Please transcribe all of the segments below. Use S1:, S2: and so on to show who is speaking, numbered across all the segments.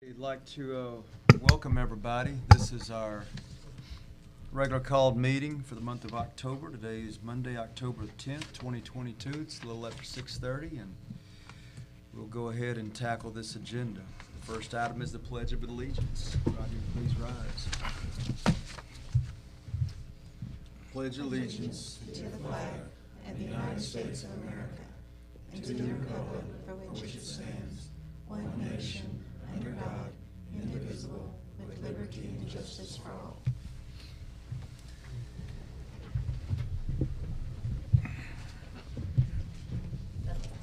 S1: I'd like to welcome everybody. This is our regular called meeting for the month of October. Today is Monday, October 10th, 2022. It's a little after 6:30, and we'll go ahead and tackle this agenda. The first item is the Pledge of Allegiance. Roger, please rise. Pledge allegiance
S2: to the flag of the United States of America and to the republic for which it stands, one nation, under God, indivisible, with liberty and justice for all.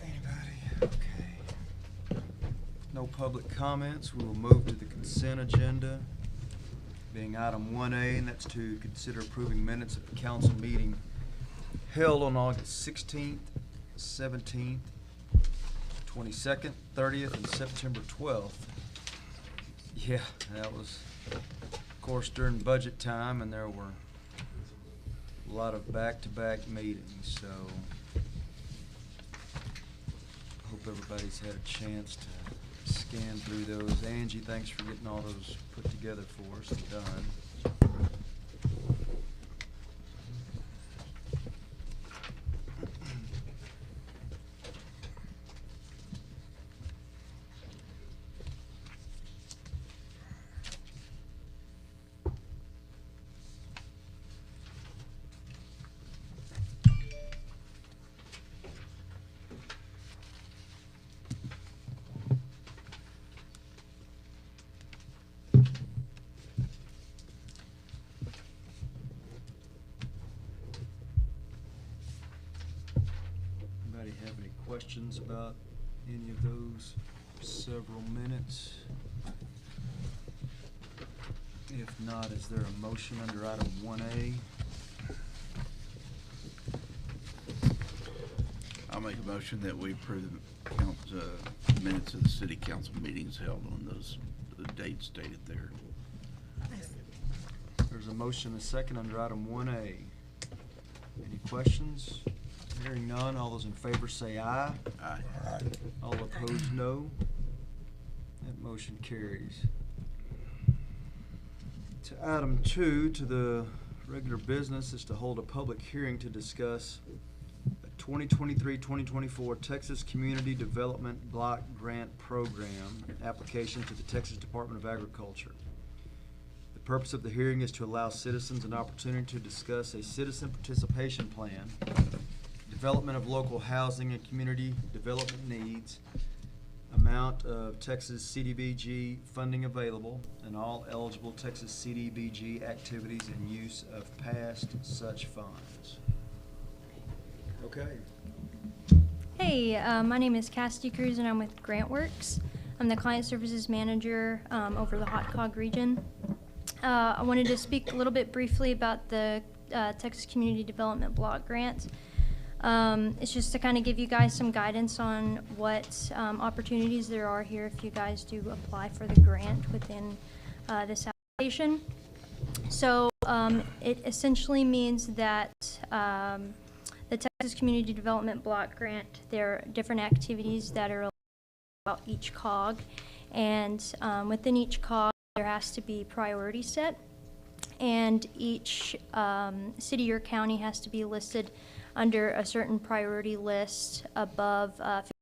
S1: Anybody? Okay. No public comments. We will move to the consent agenda, being item 1A, and that's to consider approving minutes of the council meeting held on August 16th, 17th, 22nd, 30th, and September 12th. Yeah, that was, of course, during budget time, and there were a lot of back-to-back meetings, so I hope everybody's had a chance to scan through those. Angie, thanks for getting all those put together for us and done. Anybody have any questions about any of those several minutes? If not, is there a motion under item 1A?
S3: I'll make a motion that we approve the minutes of the city council meetings held on the dates stated there.
S1: There's a motion, a second, under item 1A. Any questions? Hearing none, all those in favor say aye.
S3: Aye.
S1: All opposed, no. That motion carries. To item 2, to the regular business, is to hold a public hearing to discuss a 2023-2024 Texas Community Development Block Grant Program application to the Texas Department of Agriculture. The purpose of the hearing is to allow citizens an opportunity to discuss a citizen participation plan, development of local housing and community development needs, amount of Texas CDBG funding available, and all eligible Texas CDBG activities and use of past such funds. Okay.
S4: Hey, my name is Cassidy Cruz and I'm with GrantWorks. I'm the Client Services Manager over the Hot Cog region. I wanted to speak a little bit briefly about the Texas Community Development Block Grant. It's just to kind of give you guys some guidance on what opportunities there are here if you guys do apply for the grant within this application. So it essentially means that the Texas Community Development Block Grant, there are different activities that are about each COG, and within each COG there has to be priority set, and each city or county has to be listed under a certain priority list above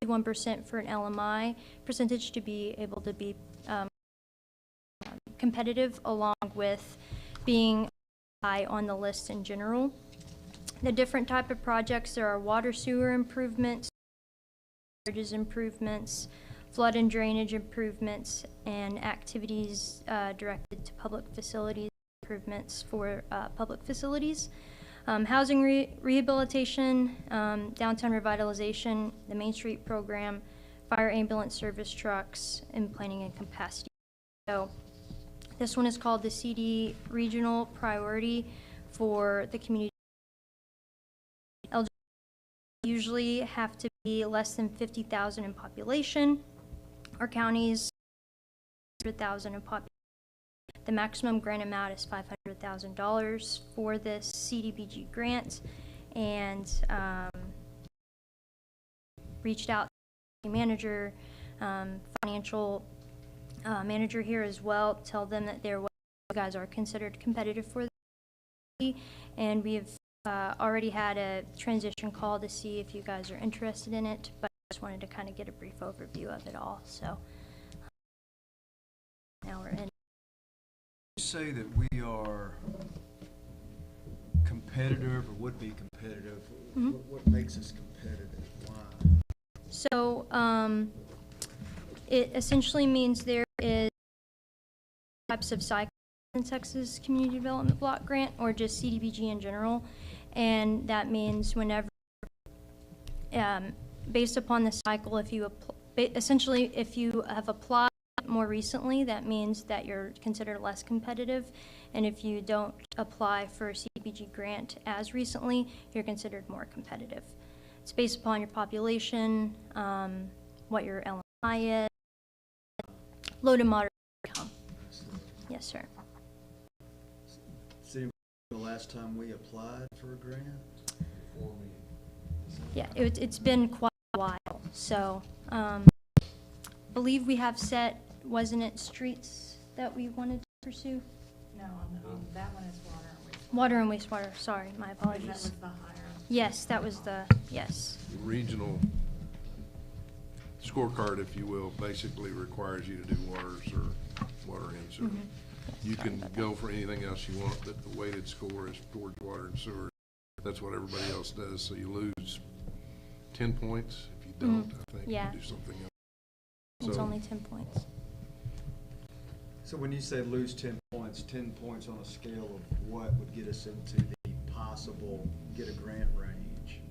S4: 51% for an LMI percentage to be able to be competitive, along with being high on the list in general. The different type of projects, there are water sewer improvements, bridges improvements, flood and drainage improvements, and activities directed to public facilities improvements for public facilities. Housing rehabilitation, downtown revitalization, the Main Street program, fire ambulance service trucks, and planning and capacity. So this one is called the CD Regional Priority for the community. Usually have to be less than 50,000 in population, or counties 100,000 in population. The maximum grant amount is $500,000 for this CDBG grant, and reached out to the manager, financial manager here as well, tell them that you guys are considered competitive for the city, and we've already had a transition call to see if you guys are interested in it, but I just wanted to kind of get a brief overview of it all. So now we're in.
S1: You say that we are competitive or would be competitive.
S4: Mhm.
S1: What makes us competitive? Why?
S4: So it essentially means there is types of cycles in Texas Community Development Block Grant, or just CDBG in general, and that means whenever, based upon the cycle, if you essentially if you have applied more recently, that means that you're considered less competitive, and if you don't apply for a CDBG grant as recently, you're considered more competitive. It's based upon your population, what your LMI is, low to moderate income. Yes, sir.
S1: See, the last time we applied for a grant?
S4: Yeah, it's been quite a while. So, believe we have set, wasn't it streets that we wanted to pursue?
S2: No, on that one is water and wastewater.
S4: Water and wastewater, sorry, my
S2: That
S4: apologies.
S2: was the higher.
S4: Yes, that was the, yes.
S5: The regional scorecard, if you will, basically requires you to do waters or water and sewer.
S4: Mhm.
S5: You
S4: Sorry
S5: can
S4: about that.
S5: go for anything else you want, but the weighted score is towards water and sewer. That's what everybody else does, so you lose 10 points. If you don't, I think
S4: Yeah.
S5: you do something else.
S4: It's
S5: So-
S4: only 10 points.
S1: So when you say lose 10 points on a scale of what would get us into the possible get a grant range?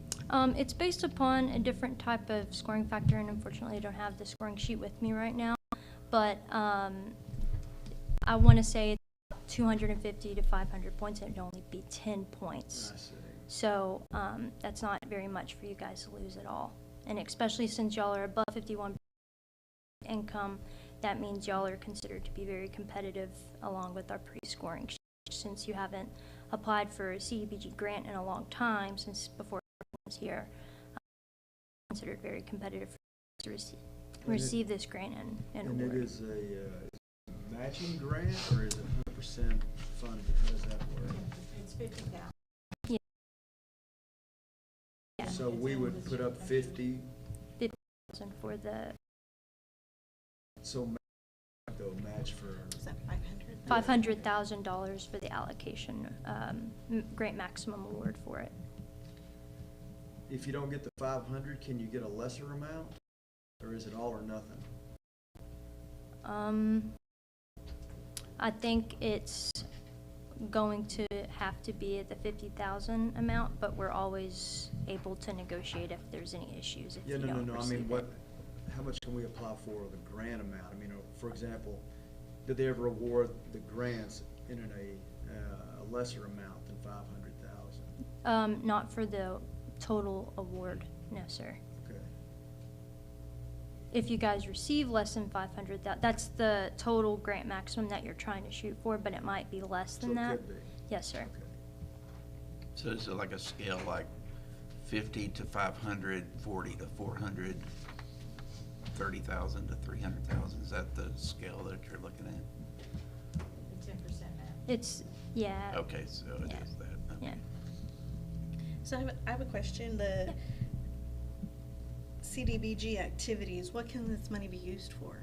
S4: It's based upon a different type of scoring factor, and unfortunately I don't have the scoring sheet with me right now, but I want to say 250 to 500 points, and it'd only be 10 points.
S1: I see.
S4: So that's not very much for you guys to lose at all. And especially since y'all are above 51 income, that means y'all are considered to be very competitive along with our pre-scoring sheet. Since you haven't applied for a CDBG grant in a long time, since before I was here, considered very competitive to receive this grant and
S1: And it
S4: award.
S1: is a matching grant, or is it 100% funded? How does that work?
S2: It's 50,000.
S4: Yeah.
S1: So we would put up 50,
S4: For the
S1: so they'll match for,
S2: Is that 500?
S4: $500,000 for the allocation, grant maximum award for it.
S1: if you don't get the 500, can you get a lesser amount? Or is it all or nothing?
S4: I think it's going to have to be at the 50,000 amount, but we're always able to negotiate if there's any issues if
S1: Yeah,
S4: you
S1: no,
S4: don't
S1: I mean,
S4: receive
S1: what,
S4: it.
S1: how much can we apply for the grant amount? I mean, for example, did they ever award the grants in a lesser amount than 500,000?
S4: Not for the total award, no, sir.
S1: Okay.
S4: If you guys receive less than 500, that's the total grant maximum that you're trying to shoot for, but it might be less
S1: So
S4: than
S1: it
S4: that.
S1: could be.
S4: Yes, sir.
S1: Okay.
S3: So is it like a scale like 50 to 500, 40 to 400, 30,000 to 300,000? Is that the scale that you're looking at?
S2: The 10% match.
S4: It's, yeah.
S3: Okay, so it
S4: Yeah.
S3: is that. Okay.
S4: Yeah.
S6: So I have a question. The CDBG activities, what can this money be used for?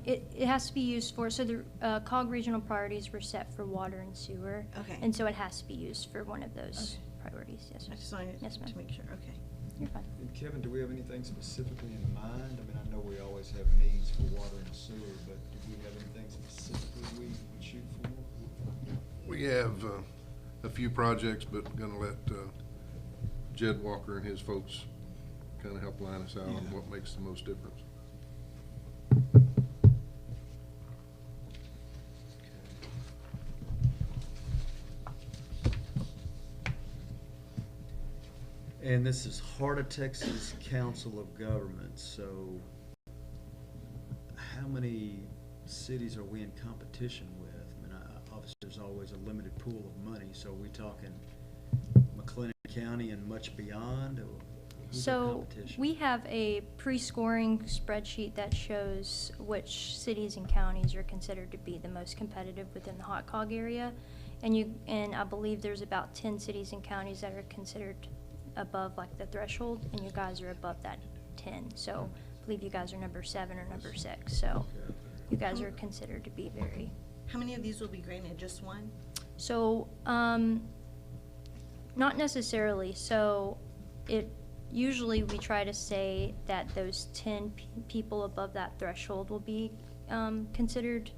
S4: It has to be used for, so the COG regional priorities were set for water and sewer.
S6: Okay.
S4: And so it has to be used for one of those priorities, yes, sir.
S6: I just wanted
S4: Yes, ma'am.
S6: to make sure, okay.
S4: You're fine.
S1: And Kevin, do we have anything specifically in mind? I mean, I know we always have needs for water and sewer, but do we have anything specifically we would shoot for?
S5: We have a few projects, but gonna let Jed Walker and his folks kind of help line us out on
S1: Yeah.
S5: what makes the most difference.
S1: And this is Heart of Texas Council of Governments, so how many cities are we in competition with? I mean, obviously, there's always a limited pool of money, so are we talking McLennan County and much beyond? Who's that
S4: So
S1: competition?
S4: we have a pre-scoring spreadsheet that shows which cities and counties are considered to be the most competitive within the hot cog area. And I believe there's about 10 cities and counties that are considered above like the threshold, and you guys are above that 10. So I believe you guys are number 7 or number 6. So you guys are considered to be very.
S6: How many of these will be granted? Just one?
S4: So, not necessarily. So, usually we try to say that those 10 people above that threshold will be considered,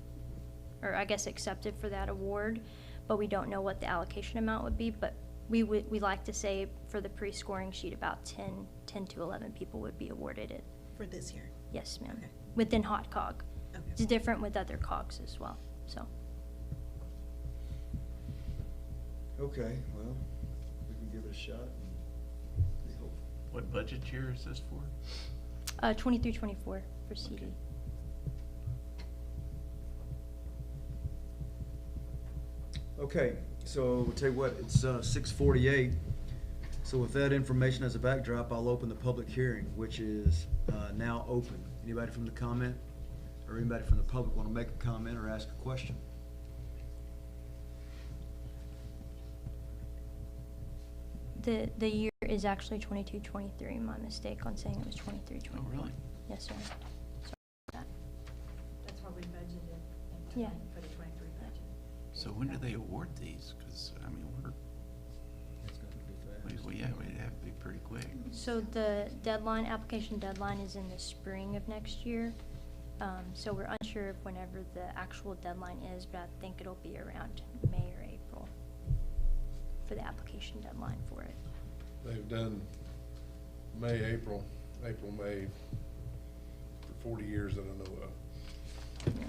S4: or I guess accepted for that award, but we don't know what the allocation amount would be. But we like to say for the pre-scoring sheet about 10 to 11 people would be awarded it.
S6: For this year?
S4: Yes, ma'am.
S6: Okay.
S4: Within hot cog.
S6: Okay.
S4: It's different with other cogs as well. So.
S1: Okay, well, we can give it a shot. We hope.
S3: What budget year is this for?
S4: 23-24 for CD.
S1: Okay, so we'll tell you what, it's 6:48. So with that information as a backdrop, I'll open the public hearing, which is now open. Anybody from the comment or anybody from the public want to make a comment or ask a question?
S4: The year is actually 22-23. My mistake on saying it was 23-24.
S3: Oh, really?
S4: Yes, sir. Sorry about that.
S7: That's what we budgeted
S4: Yeah.
S7: for the 23 budget.
S3: So when do they award these? Because, I mean,
S1: It's going to be fast.
S3: we'd have to be pretty quick.
S4: So the application deadline is in the spring of next year. So we're unsure of whenever the actual deadline is, but I think it'll be around May or April for the application deadline for it.
S5: They've done May, April, May for 40 years that I know of.
S4: Yeah.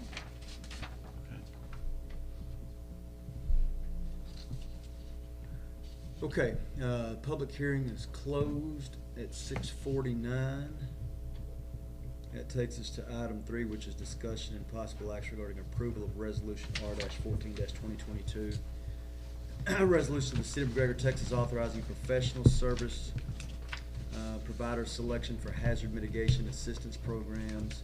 S1: Okay, public hearing is closed at 6:49. That takes us to item 3, which is discussion and possible action regarding approval of resolution R-14-2022. Resolution of the City of McGregor, Texas, authorizing professional service provider selection for hazard mitigation assistance programs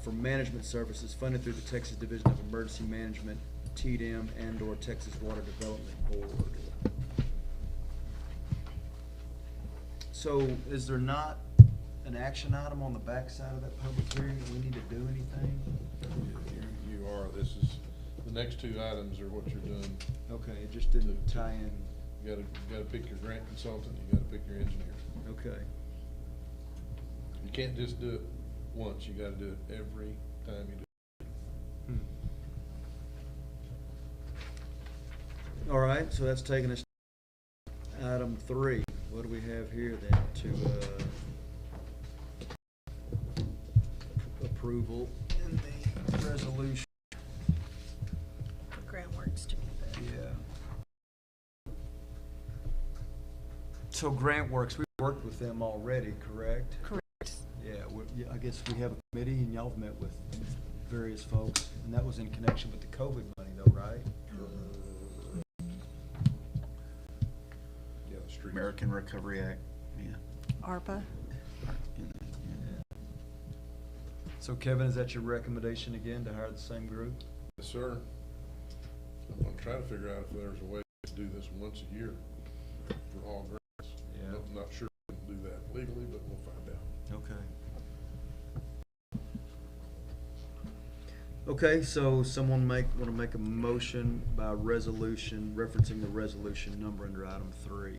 S1: for management services funded through the Texas Division of Emergency Management, TDM, and/or Texas Water Development Board. So is there not an action item on the backside of that public hearing that we need to do anything?
S5: You are, this is, the next 2 items are what you're doing.
S1: Okay, it just didn't tie in.
S5: You gotta pick your grant consultant, you gotta pick your engineer.
S1: Okay.
S5: You can't just do it once, you gotta do it every time you do it.
S1: All right, so that's taking us to item 3. What do we have here then to approval in the resolution?
S6: For grant works to be the.
S1: Yeah. So GrantWorks, we've worked with them already, correct?
S6: Correct.
S1: Yeah, I guess we have a committee and y'all have met with various folks, and that was in connection with the COVID money though, right?
S5: Yeah, the streets.
S3: American Recovery Act, yeah.
S7: ARPA?
S1: Yeah. So Kevin, is that your recommendation again, to hire the same group?
S5: Yes, sir. I'm gonna try to figure out if there's a way to do this once a year for all grants.
S1: Yeah.
S5: I'm not sure we can do that legally, but we'll find out.
S1: Okay. Okay, so someone want to make a motion by resolution, referencing the resolution number under item 3.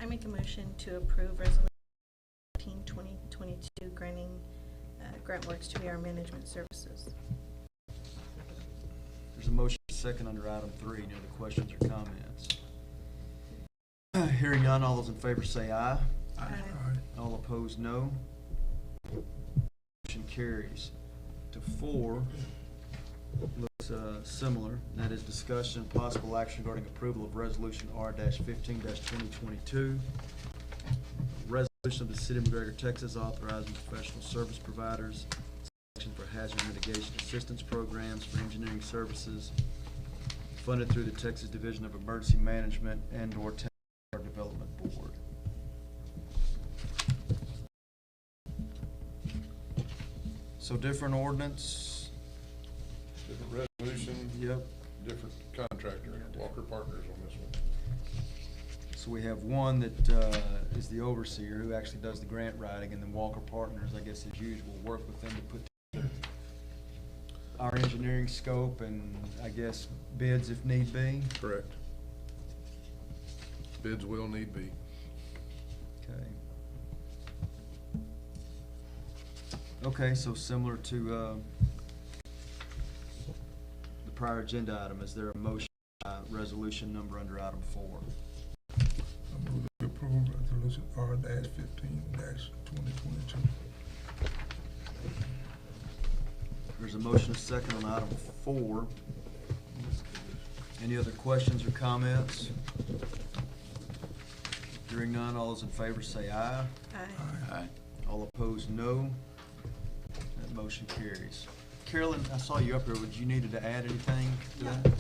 S6: I make a motion to approve resolution 2022 granting grant works to be our management services.
S1: There's a motion second under item 3. Any other questions or comments? Hearing none, all those in favor say aye.
S6: Aye.
S1: All opposed, no. Motion carries. To 4, looks similar, and that is discussion and possible action regarding approval of resolution R-15-2022. Resolution of the City of McGregor, Texas, authorizing professional service providers selection for hazard mitigation assistance programs for engineering services funded through the Texas Division of Emergency Management and/or Texas Water Development Board. So different ordinance,
S5: Different resolution,
S1: yep.
S5: different contractor, Walker Partners on this one.
S1: So we have one that is the overseer who actually does the grant writing, and then Walker Partners, I guess as usual, work with them to put together our engineering scope and I guess bids if need be.
S5: Correct. Bids will need be.
S1: Okay. Okay, so similar to the prior agenda item, is there a motion, resolution number under item 4?
S8: I move to approve resolution R-15-2022.
S1: There's a motion, a second on item 4. Any other questions or comments? Hearing none, all those in favor say aye.
S6: Aye.
S3: Aye.
S1: All opposed, no. That motion carries. Carolyn, I saw you up here. Would you needed to add anything to that?
S7: Did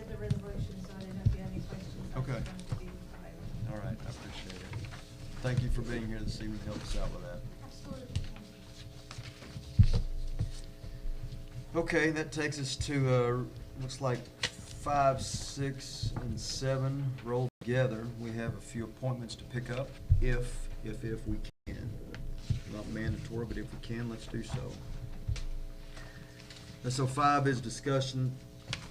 S7: the resolution, so I didn't know if you had any questions. I was
S1: Okay.
S7: going to be available.
S1: All right, I appreciate it. Thank you for being here this evening to help us out with that.
S7: Absolutely.
S1: Okay, that takes us to, looks like 5, 6, and 7 rolled together. We have a few appointments to pick up if we can. Not mandatory, but if we can, let's do so. And so 5 is discussion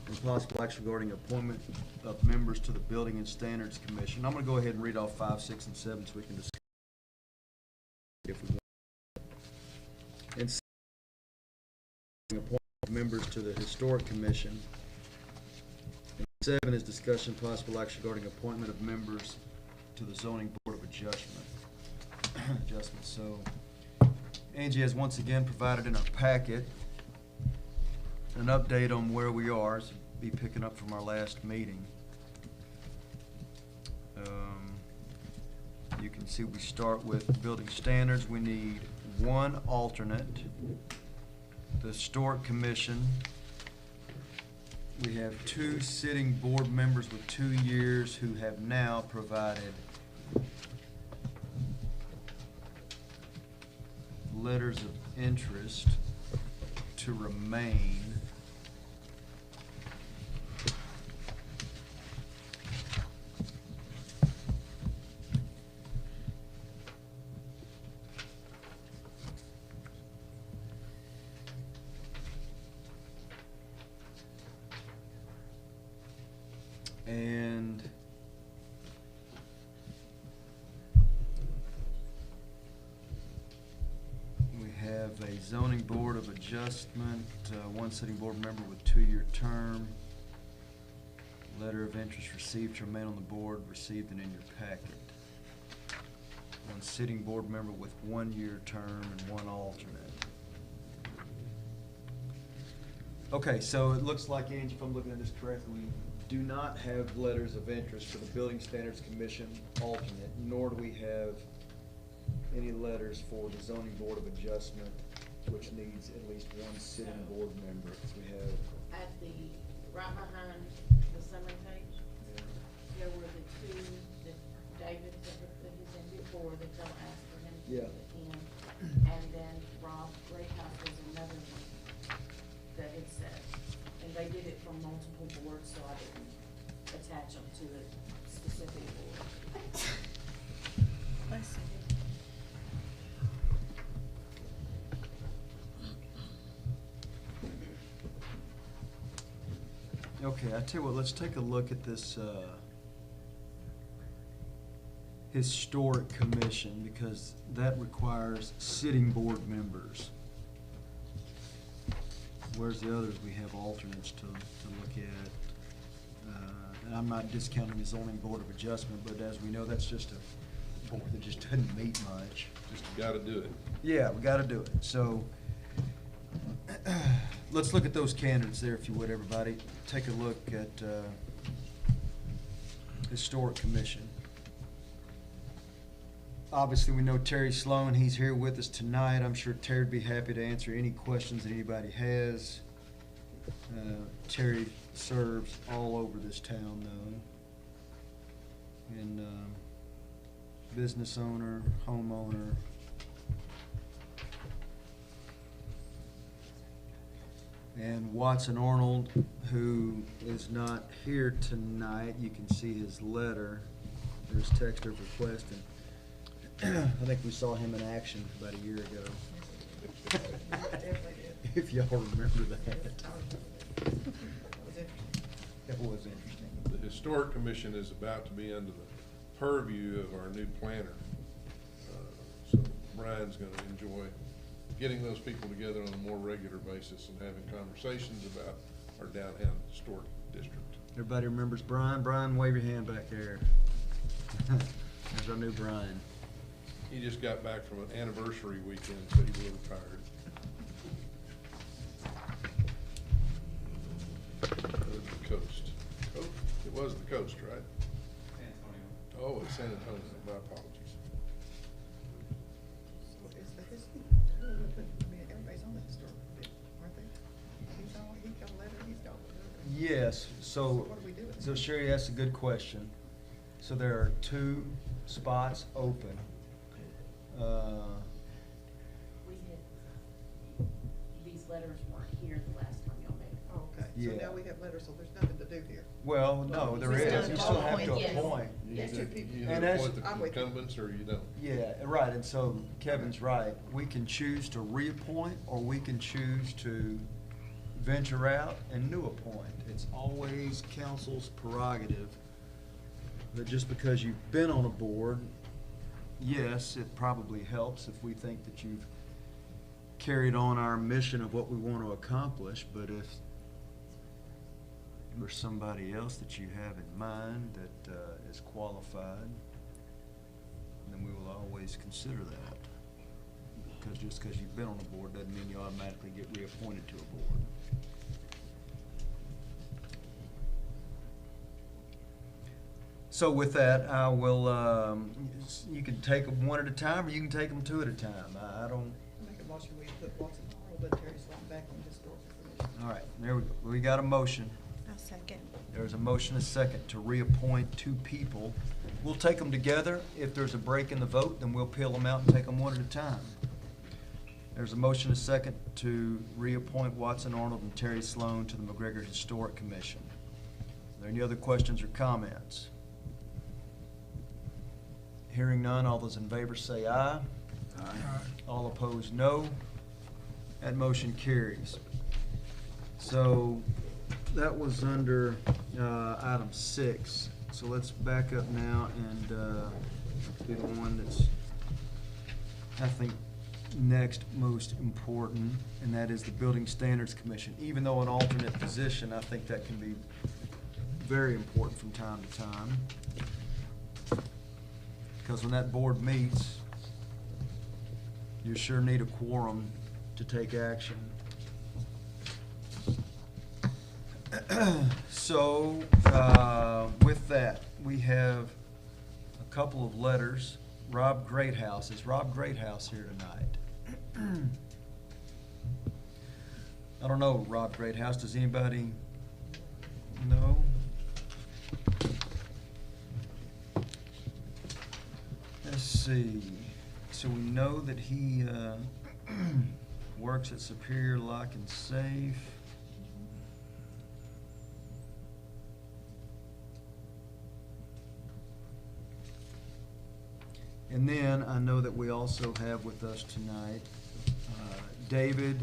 S1: and possible action regarding appointment of members to the Building and Standards Commission. I'm gonna go ahead and read off 5, 6, and 7 so we can discuss if we want. And appointment of members to the Historic Commission. And 7 is discussion and possible action regarding appointment of members to the Zoning Board of Adjustment. So Angie has once again provided in our packet an update on where we are. So be picking up from our last meeting. You can see we start with building standards. We need 1 alternate. The Historic Commission, we have 2 sitting board members with 2 years who have now provided letters of interest to remain. And we have a zoning board of adjustment, 1 sitting board member with 2-year term. Letter of interest received to remain on the board, received and in your packet. 1 sitting board member with 1-year term and 1 alternate. Okay, so it looks like, Angie, if I'm looking at this correctly, we do not have letters of interest for the Building Standards Commission alternate, nor do we have any letters for the Zoning Board of Adjustment, which needs at least 1 sitting board member. We have,
S9: At the, right behind the summary page, there were the 2 that David put his in before that y'all asked for him to
S1: Yeah.
S9: put in. And then Rob Greathouse was another one that it said. And they did it from multiple boards, so I didn't attach them to a specific board.
S6: Let's see.
S1: okay, I tell you what, let's take a look at this, Historic Commission, because that requires sitting board members. Whereas the others, we have alternates to look at. And I'm not discounting the Zoning Board of Adjustment, but as we know, that's just a board that just doesn't meet much.
S5: Just gotta do it.
S1: Yeah, we gotta do it. So, let's look at those candidates there, if you would, everybody. Take a look at, Historic Commission. Obviously, we know Terry Sloan, he's here with us tonight. I'm sure Terry'd be happy to answer any questions that anybody has. Terry serves all over this town, though. And, business owner, homeowner. And Watson Arnold, who is not here tonight, you can see his letter. There's text of request, and I think we saw him in action about a year ago. If y'all remember that. That was interesting.
S5: The Historic Commission is about to be under the purview of our new planner. So Brian's gonna enjoy getting those people together on a more regular basis and having conversations about our downtown historic district.
S1: Everybody remembers Brian? Brian, wave your hand back there. There's our new Brian.
S5: He just got back from an anniversary weekend, so he's a little tired. The coast. It was the coast, right?
S10: San Antonio.
S5: Oh, it's San Antonio. My apologies.
S2: So is the history, I mean, everybody's on the historic bit, aren't they? He got a letter, he's got a letter.
S1: Yes, so,
S2: what do we do with it?
S1: so Sherry asked a good question. So there are 2 spots open.
S9: We had, these letters weren't here the last time y'all made it.
S2: Oh, okay,
S1: Yeah.
S2: so now we have letters, so there's nothing to do here.
S1: Well, no, there
S9: We still
S1: is.
S9: have
S1: You
S9: to
S1: still have to
S9: appoint, yes.
S1: appoint.
S5: You
S9: Yes.
S5: either,
S2: Two
S5: you
S2: people.
S1: And
S5: either
S1: that's-
S5: appoint the
S2: I'm with you.
S5: incumbents or you don't.
S1: Yeah, right, and so Kevin's right. We can choose to reappoint, or we can choose to venture out and new appoint. It's always council's prerogative. But just because you've been on a board, yes, it probably helps if we think that you've carried on our mission of what we want to accomplish, but if there's somebody else that you have in mind that is qualified, then we will always consider that. Because just because you've been on a board doesn't mean you automatically get reappointed to a board. So with that, I will, you can take them one at a time, or you can take them 2 at a time. I don't,
S2: I make a motion, we put Watson Arnold and Terry Sloan back on the historical commission.
S1: all right, there we go. We got a motion.
S6: I'll second.
S1: There's a motion, a second, to reappoint 2 people. We'll take them together. If there's a break in the vote, then we'll peel them out and take them one at a time. There's a motion, a second, to reappoint Watson Arnold and Terry Sloan to the McGregor Historic Commission. Are there any other questions or comments? Hearing none, all those in favor say aye.
S3: Aye.
S1: All opposed, no. That motion carries. So that was under item 6. So let's back up now and be the one that's, I think, next most important, and that is the Building Standards Commission. Even though an alternate position, I think that can be very important from time to time. Because when that board meets, you sure need a quorum to take action. So, with that, we have a couple of letters. Rob Greathouse. Is Rob Greathouse here tonight? I don't know, Rob Greathouse. Does anybody know? Let's see. So we know that he works at Superior Lock and Safe. And then I know that we also have with us tonight David,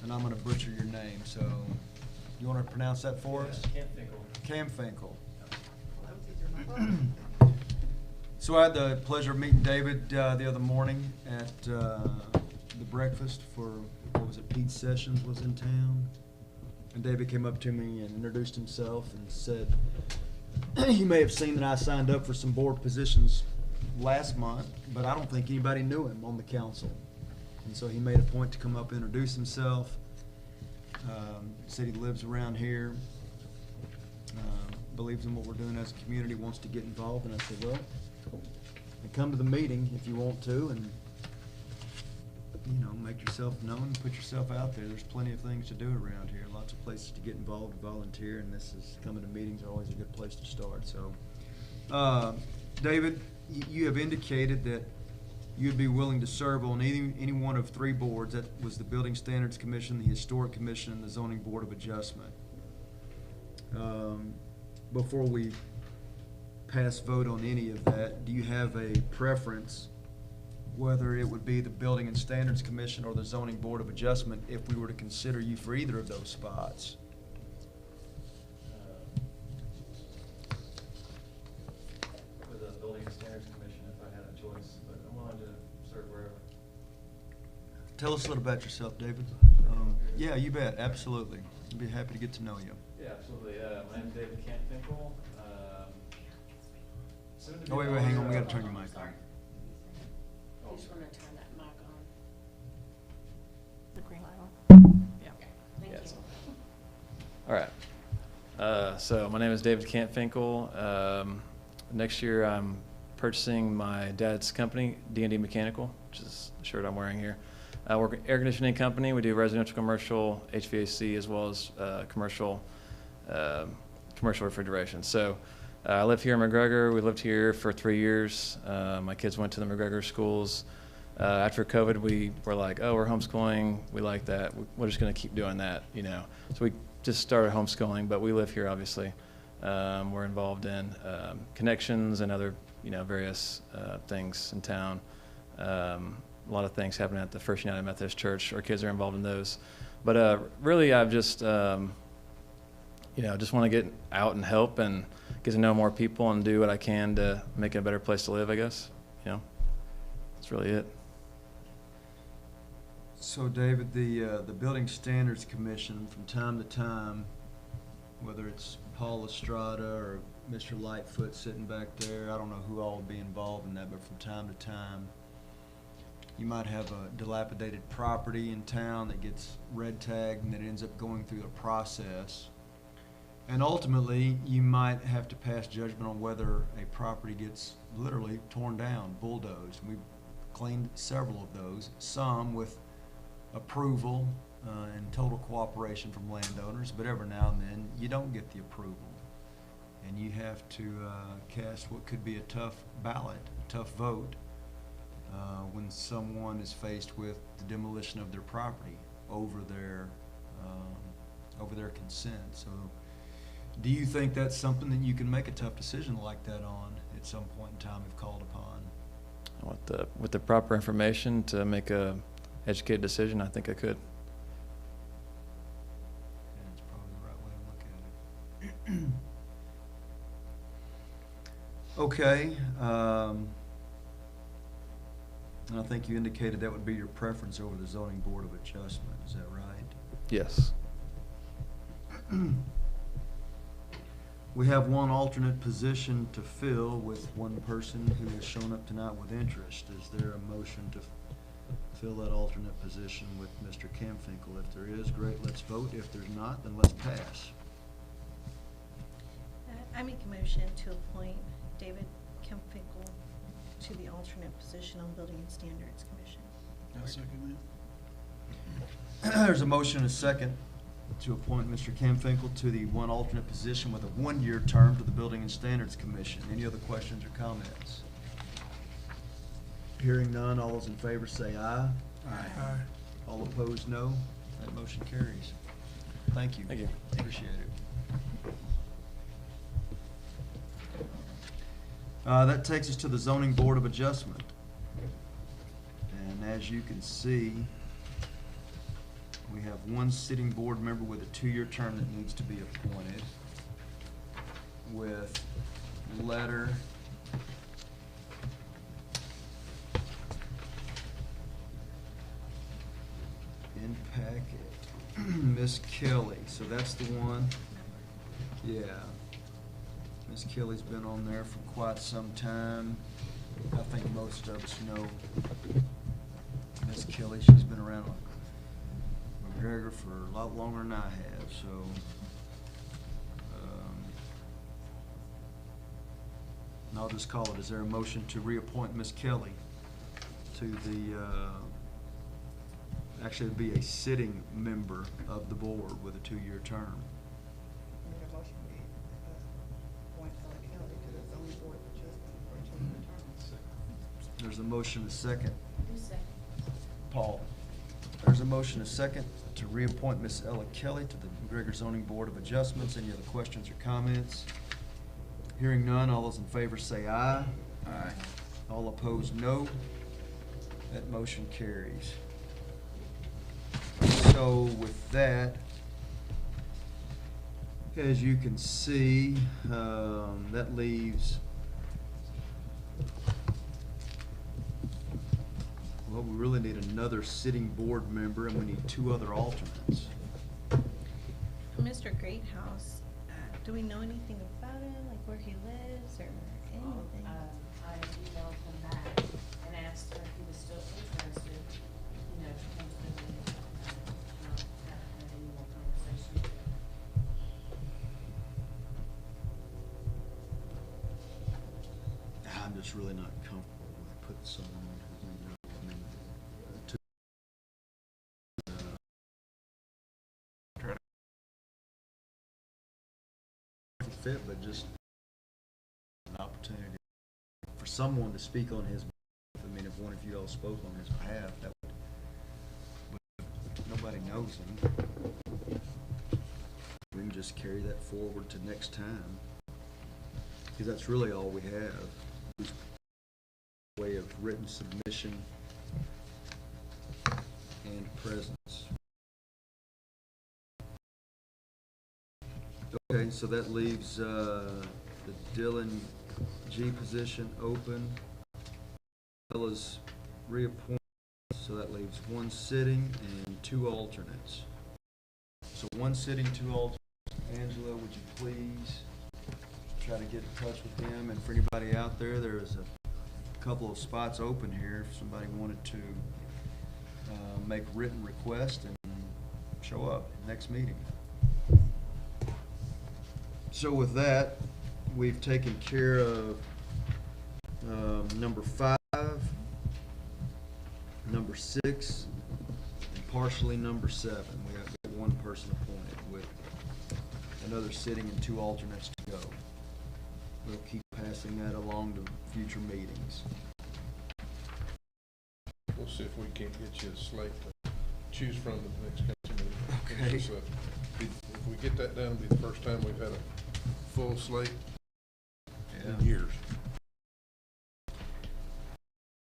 S1: and I'm going to butcher your name, so you want to pronounce that for us? Cam Finkel.
S2: Well, that was easier than I thought.
S1: So I had the pleasure of meeting David the other morning at the breakfast for, what was it, Pete Sessions was in town. And David came up to me and introduced himself and said, you may have seen that I signed up for some board positions last month, but I don't think anybody knew him on the council. And so he made a point to come up and introduce himself. Said he lives around here, believes in what we're doing as a community, wants to get involved. And I said, well, come to the meeting if you want to, and make yourself known and put yourself out there. There's plenty of things to do around here, lots of places to get involved and volunteer, and this is, coming to meetings are always a good place to start. So, David, you have indicated that you'd be willing to serve on any one of three boards. That was the Building Standards Commission, the Historic Commission, and the Zoning Board of Adjustment. Before we pass vote on any of that, do you have a preference whether it would be the Building and Standards Commission or the Zoning Board of Adjustment if we were to consider you for either of those spots?
S10: With the Building and Standards Commission, if I had a choice, but I'm willing to serve wherever.
S1: Tell us a little about yourself, David. Yeah, you bet, absolutely. I'd be happy to get to know you.
S10: Yeah, absolutely. My name's David Cantfinkel. Soon to be
S1: Oh, wait, hang on, we gotta turn your mic on.
S9: You just wanna turn that mic on.
S6: The green light on. Yeah.
S9: Thank you.
S10: Yes. All right. So my name is David Cantfinkel. Next year, I'm purchasing my dad's company, D&D Mechanical, which is the shirt I'm wearing here. I work at an air conditioning company. We do residential, commercial, HVAC, as well as commercial refrigeration. So I live here in McGregor. We lived here for 3 years. My kids went to the McGregor schools. After COVID, we were like, oh, we're homeschooling. We like that. We're just going to keep doing that, you know. So we just started homeschooling, but we live here, obviously. We're involved in connections and other, you know, various things in town. A lot of things happening at the First United Methodist Church. Our kids are involved in those. But really, I've just, you know, just want to get out and help and get to know more people and do what I can to make it a better place to live, I guess. You know, that's really it.
S1: So, David, the Building Standards Commission, from time to time, whether it's Paul Estrada or Mr. Lightfoot sitting back there, I don't know who all would be involved in that, but from time to time, you might have a dilapidated property in town that gets red tagged and that ends up going through a process. And ultimately, you might have to pass judgment on whether a property gets literally torn down, bulldozed. We've cleaned several of those, some with approval and total cooperation from landowners, but every now and then you don't get the approval. And you have to cast what could be a tough ballot, a tough vote, when someone is faced with the demolition of their property over their consent. So, do you think that's something that you can make a tough decision like that on at some point in time if called upon?
S10: With the proper information to make a educated decision, I think I could.
S1: And it's probably the right way to look at it. Okay. And I think you indicated that would be your preference over the Zoning Board of Adjustment. Is that right?
S10: Yes.
S1: We have one alternate position to fill with one person who has shown up tonight with interest. Is there a motion to fill that alternate position with Mr. Cantfinkel? If there is, great, let's vote. If there's not, then let's pass.
S6: I make a motion to appoint David Cantfinkel to the alternate position on Building and Standards Commission.
S3: I'll second
S1: There's a motion and a second to appoint Mr. Cantfinkel to the one alternate position with a one-year term to the Building and Standards Commission. Any other questions or comments? Hearing none, all those in favor say aye.
S8: Aye.
S1: All opposed, no. That motion carries. Thank you.
S10: Thank you.
S1: Appreciate it. That takes us to the Zoning Board of Adjustment. And as you can see, we have one sitting board member with a 2-year term that needs to be appointed with letter in packet. Miss Kelly, so that's the one. Yeah. Miss Kelly's been on there for quite some time. I think most of us know Miss Kelly. She's been around McGregor for a lot longer than I have, so and I'll just call it. Is there a motion to reappoint Miss Kelly to the, actually it'd be a sitting member of the board with a 2-year term? There's a motion and a second.
S9: Who's second?
S1: Paul. There's a motion and a second to reappoint Miss Ella Kelly to the McGregor Zoning Board of Adjustments. Any other questions or comments? Hearing none, all those in favor say aye.
S3: Aye.
S1: All opposed, no. That motion carries. So with that, as you can see, that leaves, well, we really need another sitting board member, and we need 2 other alternates.
S6: Mr. Greathouse, do we know anything about him, like where he lives or anything?
S9: I emailed him back and asked him if he was still interested, you know, to come to the meeting. Haven't had any more conversation.
S1: I'm just really not comfortable with putting someone on who we know. I mean, fit, but just an opportunity for someone to speak on his behalf. I mean, if one of you all spoke on his behalf, that would, but nobody knows him. We can just carry that forward to next time, because that's really all we have. Is a way of written submission and presence. Okay, so that leaves the Dylan G position open. Ella's reappointed, so that leaves 1 sitting and 2 alternates. So 1 sitting, 2 alternates. Angela, would you please try to get in touch with them? And for anybody out there, there is a couple of spots open here if somebody wanted to make written request and show up next meeting. So with that, we've taken care of number 5, number 6, and partially number 7. We have 1 person appointed with another sitting and 2 alternates to go. We'll keep passing that along to future meetings.
S5: We'll see if we can't get you a slate to choose from at the next council meeting.
S1: Okay.
S5: If we get that done, it'll be the first time we've had a full slate in years.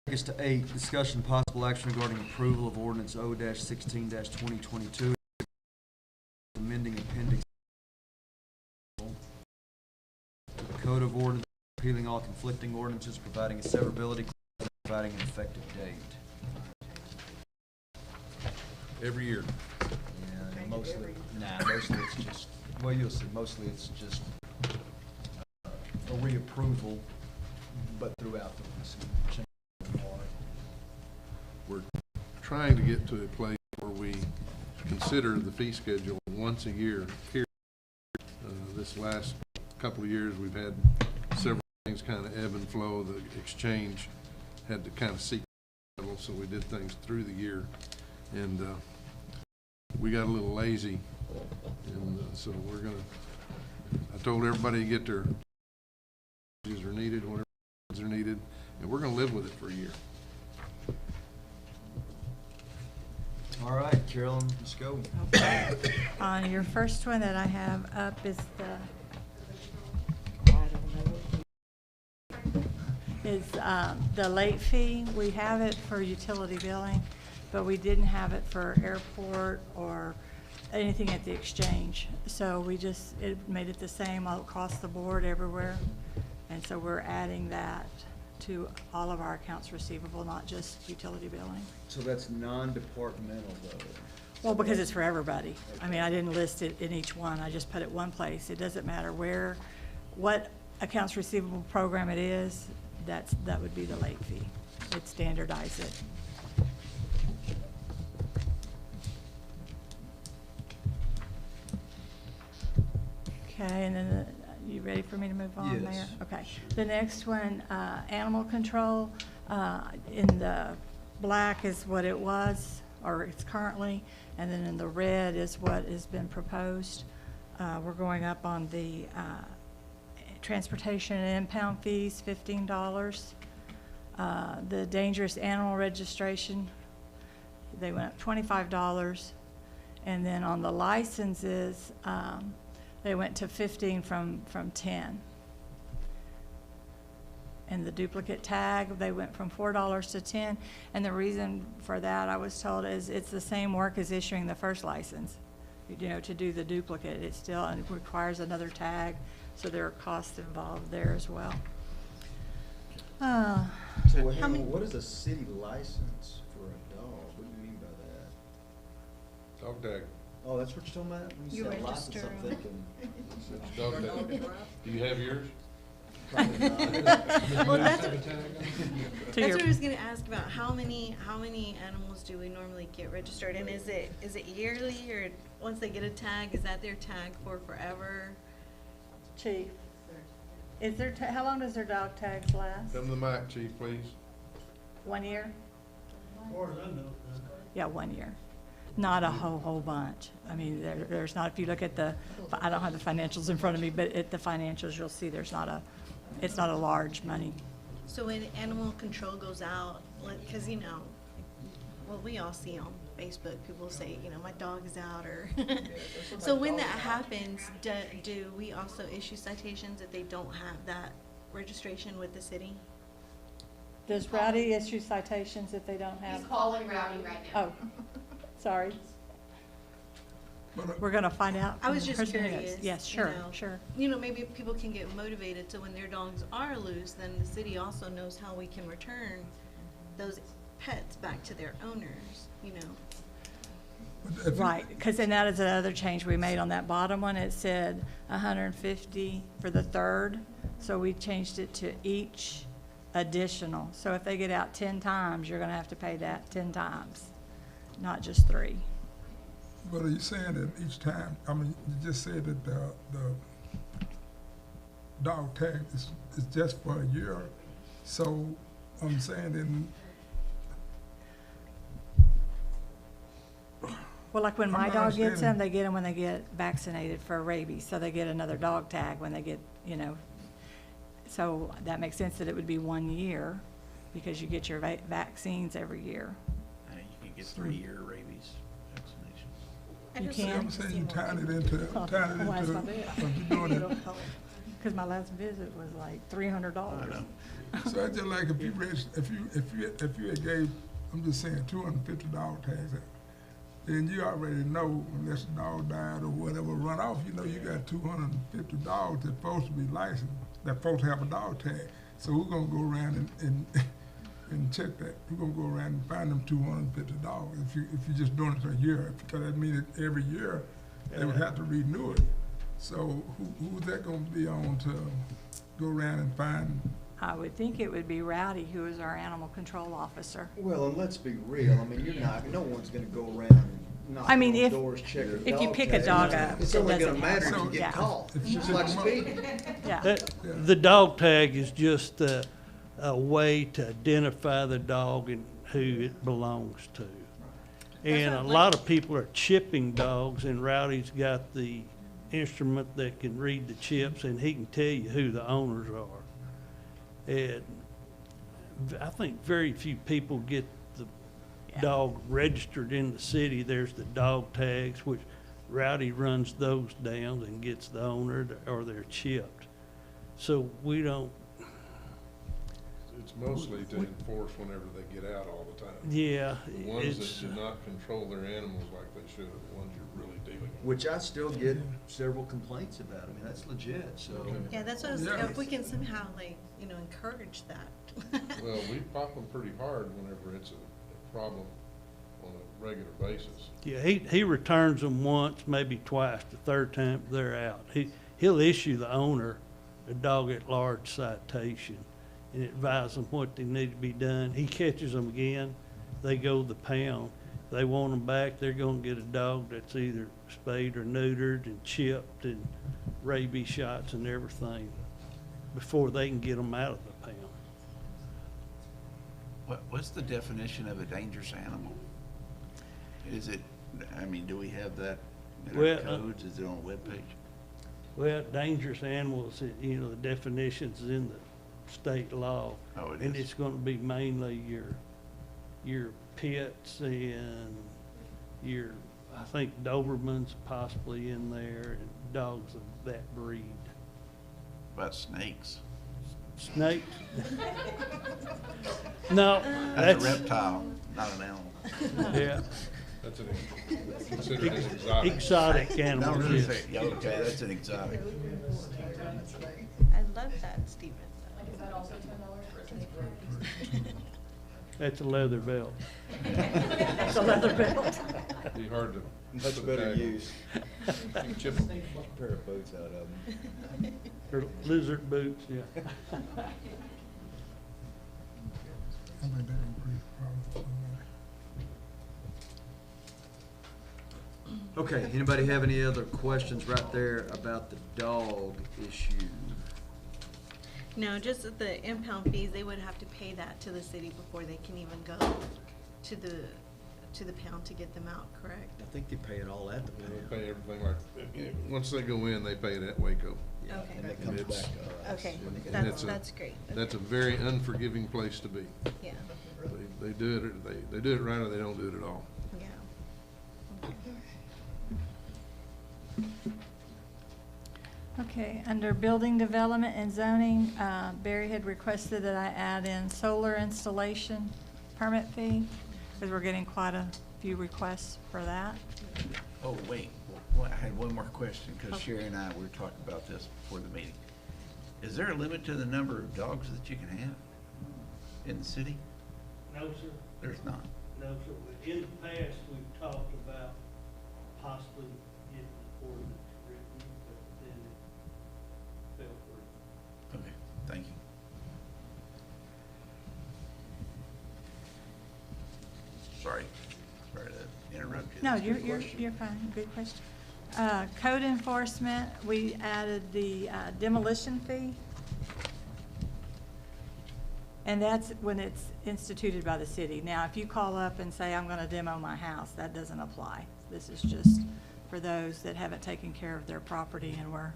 S1: Take us to 8, discussion possible action regarding approval of ordinance O-16-2022, amending appendix to the Code of Ordinance, repealing all conflicting ordinances, providing a severability clause, and providing an effective date.
S5: Every year.
S1: Yeah, mostly it's just, well, you'll see, mostly it's just a reapproval, but throughout the change.
S5: We're trying to get to a place where we consider the fee schedule once a year. This last couple of years, we've had several things kind of ebb and flow. The exchange had to kind of seek level, so we did things through the year, and we got a little lazy, and so we're gonna. I told everybody to get their are needed, whatever are needed, and we're gonna live with it for a year.
S1: All right, Carolyn, let's go.
S2: Okay. Your first one that I have up is the late fee. We have it for utility billing, but we didn't have it for airport or anything at the exchange. So it made it the same all across the board everywhere. And so we're adding that to all of our accounts receivable, not just utility billing.
S1: So that's non-departmental though?
S2: Well, because it's for everybody. I mean, I didn't list it in each one. I just put it one place. It doesn't matter what accounts receivable program it is, that would be the late fee. It standardized it. Okay, and then you ready for me to move on there?
S1: Yes.
S2: Okay. The next one, animal control, in the black is what it was, or it's currently, and then in the red is what has been proposed. We're going up on the transportation and impound fees, $15.
S7: The dangerous animal registration, they went up $25. And then on the licenses, they went to 15 from 10. And the duplicate tag, they went from $4 to 10. And the reason for that, I was told, is it's the same work as issuing the first license. You know, to do the duplicate, it still requires another tag, so there are costs involved there as well.
S1: So hang on, what is a city license for a dog? What do you mean by that?
S5: Dog tag.
S1: Oh, that's what you're talking about? When
S2: You
S1: said license,
S2: register
S1: I'm
S2: 'em.
S1: thinking.
S5: It's dog tag. Do you have yours?
S1: Probably not.
S6: Well, that's
S7: To
S6: what
S7: your-
S6: I was gonna ask about. How many animals do we normally get registered? And is it yearly, or once they get a tag, is that their tag for forever?
S7: Chief, is there, how long does their dog tags last?
S5: Come to the mic, chief, please.
S7: 1 year? Yeah, 1 year. Not a whole bunch. I mean, there's not, if you look at the, I don't have the financials in front of me, but at the financials, you'll see it's not a large money.
S6: So when animal control goes out, like, cause you know, well, we all see on Facebook, people say, you know, my dog is out, or, so when that happens, do we also issue citations if they don't have that registration with the city?
S7: Does Rowdy issue citations if they don't have?
S11: He's calling Rowdy right now.
S7: Oh, sorry.
S8: But,
S7: We're gonna find out.
S6: I
S7: from
S6: was
S7: the
S6: just
S7: person who knows.
S6: curious.
S7: Yes,
S6: you
S7: sure,
S6: know.
S7: sure.
S6: You know, maybe people can get motivated, so when their dogs are loose, then the city also knows how we can return those pets back to their owners, you know.
S8: but if you-
S7: Right, because then that is another change we made on that bottom one. It said 150 for the third, so we changed it to each additional. So if they get out 10 times, you're gonna have to pay that 10 times, not just 3.
S8: But are you saying that each time, I mean, you just said that the dog tag is just for a year, so I'm saying then,
S7: Well, like when
S8: I'm
S7: my
S8: not
S7: dog gets
S8: understanding.
S7: them, they get them when they get vaccinated for rabies, so they get another dog tag when they get, you know. So that makes sense that it would be 1 year, because you get your vaccines every year.
S3: You can get 3-year rabies vaccination.
S7: You
S6: just
S7: can?
S8: I'm saying you tying it into,
S7: Why is my bed?
S8: if you're doing it,
S7: Because my last visit was like $300.
S3: I know.
S8: so it's just like if you if you had gave, I'm just saying, $250 tax, then you already know unless the dog died or whatever run off, you know you got $250 that's supposed to be licensed, that folks have a dog tag. So we're gonna go around and check that. We're gonna go around and find them $250 if you're just doing it for a year, because that means that every year they would have to renew it. So who's that gonna be on to go around and find?
S7: I would think it would be Rowdy, who is our animal control officer.
S1: Well, and let's be real, I mean, no one's gonna go around and knock
S7: I mean,
S1: on
S7: if-
S1: doors, check their
S7: if you
S1: dog
S7: pick a
S1: tag.
S7: dog up,
S1: It's
S7: it
S1: only gonna
S7: doesn't
S1: matter if
S7: happen.
S1: you get
S7: Yeah.
S1: caught,
S8: If you
S1: just
S8: pick
S1: like
S8: them up.
S1: speeding.
S7: Yeah.
S12: The dog tag is just a way to identify the dog and who it belongs to. And a lot of people are chipping dogs, and Rowdy's got the instrument that can read the chips, and he can tell you who the owners are. And I think very few people get the dog registered in the city. There's the dog tags, which Rowdy runs those down and gets the owner, or they're chipped. So we don't,
S5: It's mostly to enforce whenever they get out all the time.
S12: yeah,
S5: The ones
S12: it's,
S5: that do not control their animals like they should are the ones you're really dealing with.
S1: Which I still get several complaints about, I mean, that's legit, so.
S6: Yeah, that's what I was,
S8: Yeah.
S6: if we can somehow, like, you know, encourage that.
S5: Well, we pop them pretty hard whenever it's a problem on a regular basis.
S12: yeah, he returns them once, maybe twice. The third time they're out. He'll issue the owner a dog at large citation and advise them what they need to be done. He catches them again, they go the pound. If they want them back, they're gonna get a dog that's either spayed or neutered and chipped and rabies shots and everything before they can get them out of the pound.
S3: What's the definition of a dangerous animal? Is it, I mean, do we have that in our
S12: Well,
S3: codes? Is it on a webpage?
S12: Well, dangerous animals, you know, the definitions in the state law.
S3: Oh, it
S12: And
S3: is.
S12: it's gonna be mainly your pits and your, I think Dobermans possibly in there, and dogs of that breed.
S3: About snakes.
S12: Snakes? No,
S3: That's a
S12: that's,
S3: reptile, not an animal.
S12: yeah,
S5: That's considered an exotic.
S12: exotic
S3: No,
S12: animals,
S3: really,
S12: yes.
S3: yeah, okay, that's an exotic.
S6: I love that, Stephen.
S12: That's a leather belt.
S7: It's a leather belt.
S5: Be hard to.
S1: Much
S5: put a
S1: better
S5: tag on.
S1: use.
S5: You can chip 'em.
S1: Pair of boots out of them.
S12: Or lizard boots, yeah.
S8: I think that increased probably.
S1: Okay, anybody have any other questions right there about the dog issue?
S6: No, just that the impound fees, they would have to pay that to the city before they can even go to the pound to get them out, correct?
S1: I think they pay it all at the
S5: They
S1: pound.
S5: pay everything like, once they go in, they pay it at Waco.
S1: Yeah,
S6: Okay.
S1: and it comes
S5: It's-
S1: back to us.
S6: Okay,
S1: when they get
S5: And
S1: it.
S5: it's a-
S6: that's great.
S5: That's a very unforgiving place to be.
S6: Yeah,
S5: They do it, they do it right or they don't do it at all.
S6: yeah.
S7: Okay, under building development and zoning, Barry had requested that I add in solar installation permit fee, because we're getting quite a few requests for that.
S3: Oh, wait, I had one more question, because Sherry and I were talking about this before the meeting. Is there a limit to the number of dogs that you can have in the city?
S12: No, sir.
S3: There's not.
S12: No, sir. In the past, we've talked about possibly getting the ordinance written, but then it fell through.
S3: Okay, thank you. Sorry to interrupt you.
S7: No, you're fine, good question. Code enforcement, we added the demolition fee. And that's when it's instituted by the city. Now, if you call up and say, I'm gonna demo my house, that doesn't apply. This is just for those that haven't taken care of their property and we're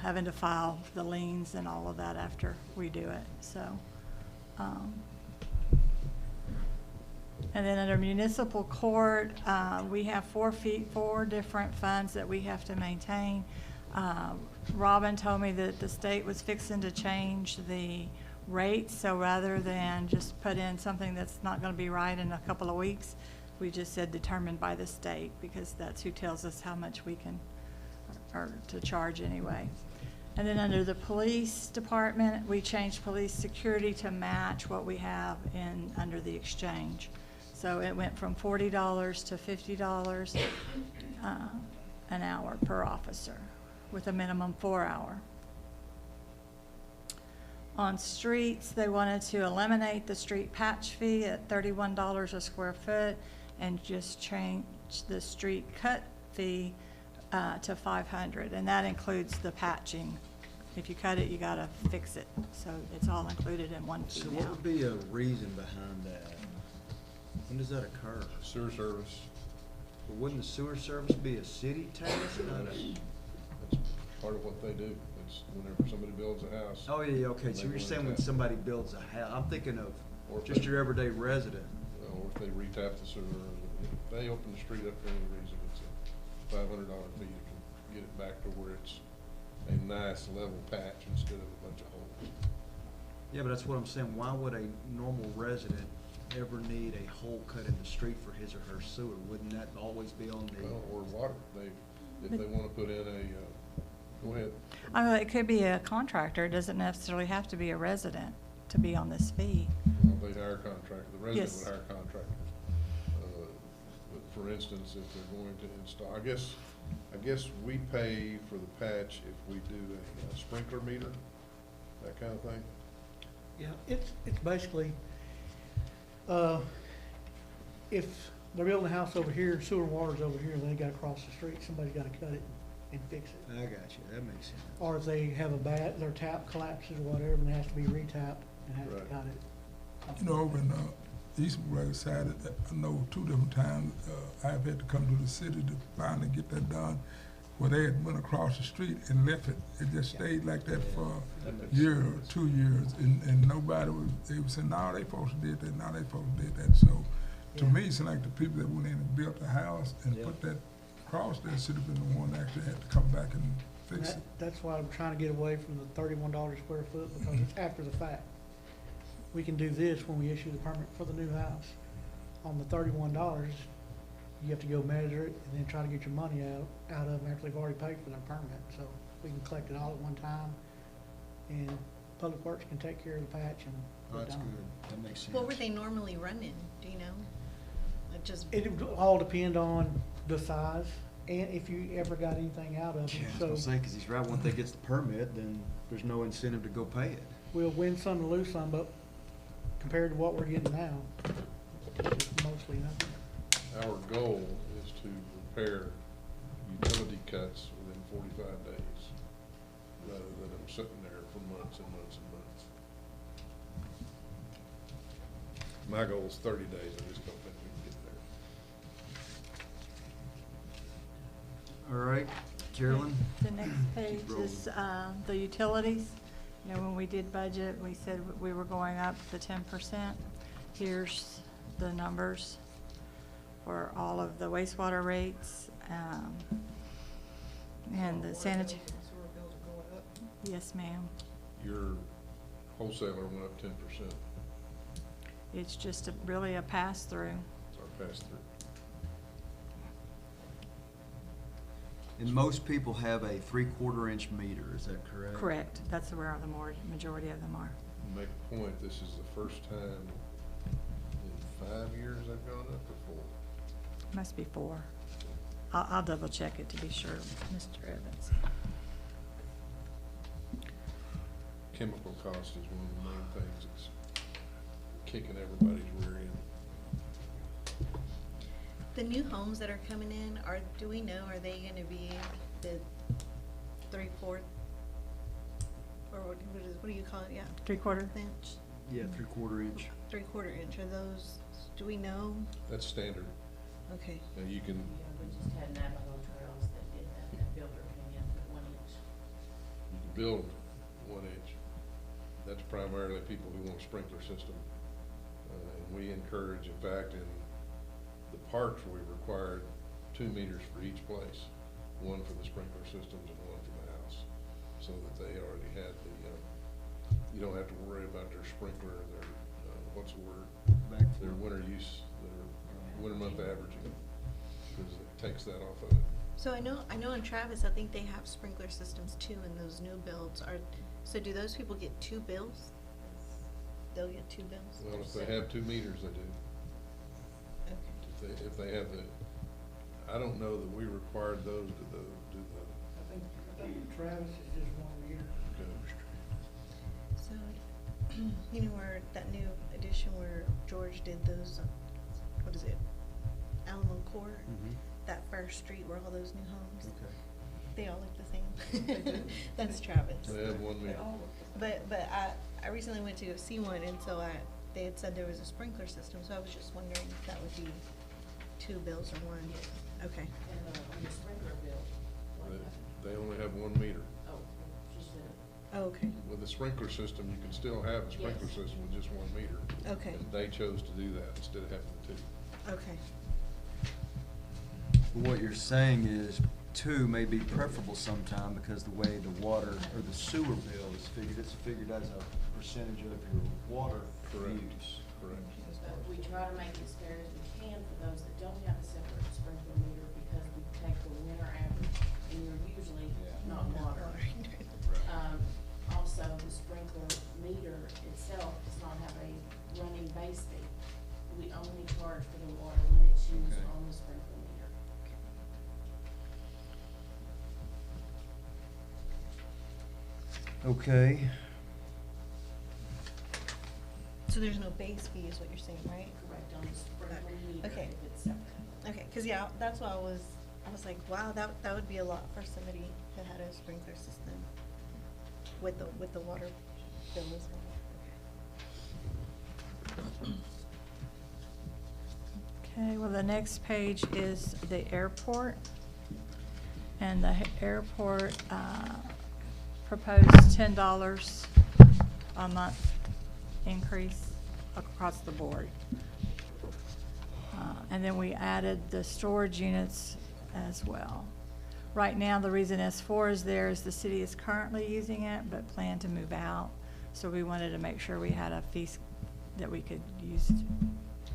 S7: having to file the liens and all of that after we do it, so. And then under municipal court, we have 4 different funds that we have to maintain. Robin told me that the state was fixing to change the rates, so rather than just put in something that's not gonna be right in a couple of weeks, we just said determined by the state, because that's who tells us how much we can, or to charge anyway. And then under the police department, we changed police security to match what we have under the exchange. So it went from $40 to $50 an hour per officer, with a minimum 4-hour. On streets, they wanted to eliminate the street patch fee at $31 a square foot and just change the street cut fee to $500, and that includes the patching. If you cut it, you gotta fix it, so it's all included in one fee
S1: So what
S7: now.
S1: would be a reason behind that? When does that occur?
S5: Sewer service,
S1: But wouldn't the sewer service be a city tax, not a?
S5: that's part of what they do. It's whenever somebody builds a house.
S1: Oh, yeah, okay, so
S5: They
S1: you're
S5: go
S1: saying
S5: and
S1: when
S5: tap.
S1: somebody builds a house, I'm thinking of
S5: Or if
S1: just
S5: they-
S1: your everyday resident.
S5: Or if they retap the sewer, if they open the street up for any reason, it's a $500 fee to get it back to where it's a nice level patch instead of a bunch of holes.
S1: Yeah, but that's what I'm saying, why would a normal resident ever need a hole cut in the street for his or her sewer? Wouldn't that always be on the?
S5: Well, or water, if they wanna put in go ahead.
S7: I mean, it could be a contractor, it doesn't necessarily have to be a resident to be on this fee.
S5: Well, they'd hire a contractor, the resident
S7: Yes.
S5: would hire a contractor. But for instance, if they're going to install, I guess we pay for the patch if we do a sprinkler meter, that kind of thing.
S11: Yeah, it's basically, if they're building a house over here, sewer and water's over here, and they gotta cross the street, somebody's gotta cut it and fix it.
S1: I got you, that makes sense.
S11: Or if they have their tap collapses or whatever, and it has to be retapped, and have to
S5: Right.
S11: cut it.
S8: You know, over in East McGregor side, I know 2 different times, I've had to come to the city to finally get that done. where they had went across the street and left it. It just stayed like that for a year or 2 years, and nobody was, they would say, no, they folks did that, no, they folks did that. So to me, it's like the people that went in and built the house and
S1: Yeah.
S8: put that cross there should have been the one that actually had to come back and fix it.
S11: That's why I'm trying to get away from the $31 a square foot, because it's after the fact. We can do this when we issue the permit for the new house. On the $31, you have to go measure it and then try to get your money out of them after they've already paid for their permit. So we can collect it all at one time, and Public Works can take care of the patch and
S1: Oh,
S11: we're
S1: that's
S11: done.
S1: good. That makes sense.
S6: What were they normally running? Do you know? Like just,
S11: It would all depend on the size and if you ever got anything out of
S1: Yeah,
S11: it.
S1: I was
S11: So
S1: gonna say, 'cause he's right, once they gets the permit, then there's no incentive to go pay it.
S11: we'll win some and lose some, but compared to what we're getting now, it's mostly nothing.
S5: Our goal is to repair utility cuts within 45 days, rather than them sitting there for months and months and months. My goal is 30 days, I just don't think we can get there.
S1: All right, Carolyn?
S7: The next page is the utilities. You know, when we did budget, we said we were going up the 10%. Here's the numbers for all of the wastewater rates, and the sanitary. Yes, ma'am.
S5: Your wholesaler went up 10%,
S7: It's just really a pass-through.
S5: it's our pass-through.
S1: And most people have a 3/4 inch meter, is that correct?
S7: Correct. That's where the majority of them are.
S5: Make a point, this is the first time in 5 years I've gone up or 4.
S7: Must be 4. I'll double check it to be sure, Mr. Evans.
S5: Chemical cost is one of the main things that's kicking everybody's rear end.
S6: the new homes that are coming in, do we know, are they gonna be the 3/4? Or what do you call it, yeah?
S7: 3/4?
S6: Inch,
S1: Yeah, 3/4 inch.
S6: 3/4 inch, are those, do we know?
S5: That's standard.
S6: Okay,
S5: Now you can,
S9: Yeah, we just had Navajo Trails that did that builder came in at 1 inch.
S5: you can build 1 inch. That's primarily people who want a sprinkler system. And we encourage, in fact, in the parks, we required 2 meters for each place, one for the sprinkler systems and one for the house, so that they already had the, you don't have to worry about their sprinkler, their, what's the word? Their winter use, their winter month averaging, because it takes that off of it.
S6: so I know in Travis, I think they have sprinkler systems too in those new builds, so do those people get 2 bills? They'll get 2 bills?
S5: Well, if they have 2 meters, they do.
S6: Okay.
S5: If they have the, I don't know that we required those to do the.
S11: I think Travis is just 1 year.
S6: So, you know where that new addition where George did those, what is it, Alamo Court?
S1: Mhm.
S6: That first street where all those new homes,
S1: Okay.
S6: they all look the same. That's Travis.
S5: They have 1 meter.
S6: But I recently went to go see one, and so they had said there was a sprinkler system, so I was just wondering if that would be 2 bills or 1. Okay.
S9: And on the sprinkler bill, what happened?
S5: They only have 1 meter.
S9: Oh, she said,
S6: Oh, okay.
S5: With a sprinkler system, you can still have a sprinkler
S9: Yes.
S5: system with just 1 meter.
S6: Okay.
S5: And they chose to do that instead of having 2.
S6: Okay.
S1: What you're saying is 2 may be preferable sometime because the way the water or the sewer bill is figured, it's figured as a percentage of your water
S5: Correct.
S1: use.
S5: Correct.
S9: but we try to make it as fair as we can for those that don't have a separate sprinkler meter, because we take the winter average, and you're usually
S1: Yeah.
S9: not water. Also, the sprinkler meter itself does not have a running base fee. We only charge for the water when it's used
S1: Okay.
S9: on the sprinkler meter.
S1: Okay.
S6: So there's no base fee is what you're saying, right?
S9: Correct, on the sprinkler meter,
S6: Okay.
S9: if it's separate.
S6: Okay, cause yeah, that's why I was like, wow, that would be a lot for somebody that had a sprinkler system with the water bill as well.
S7: Okay, well, the next page is the airport. And the airport proposed $10 a month increase across the board. And then we added the storage units as well. Right now, the reason S4 is there is the city is currently using it, but plan to move out. So we wanted to make sure we had a fee that we could use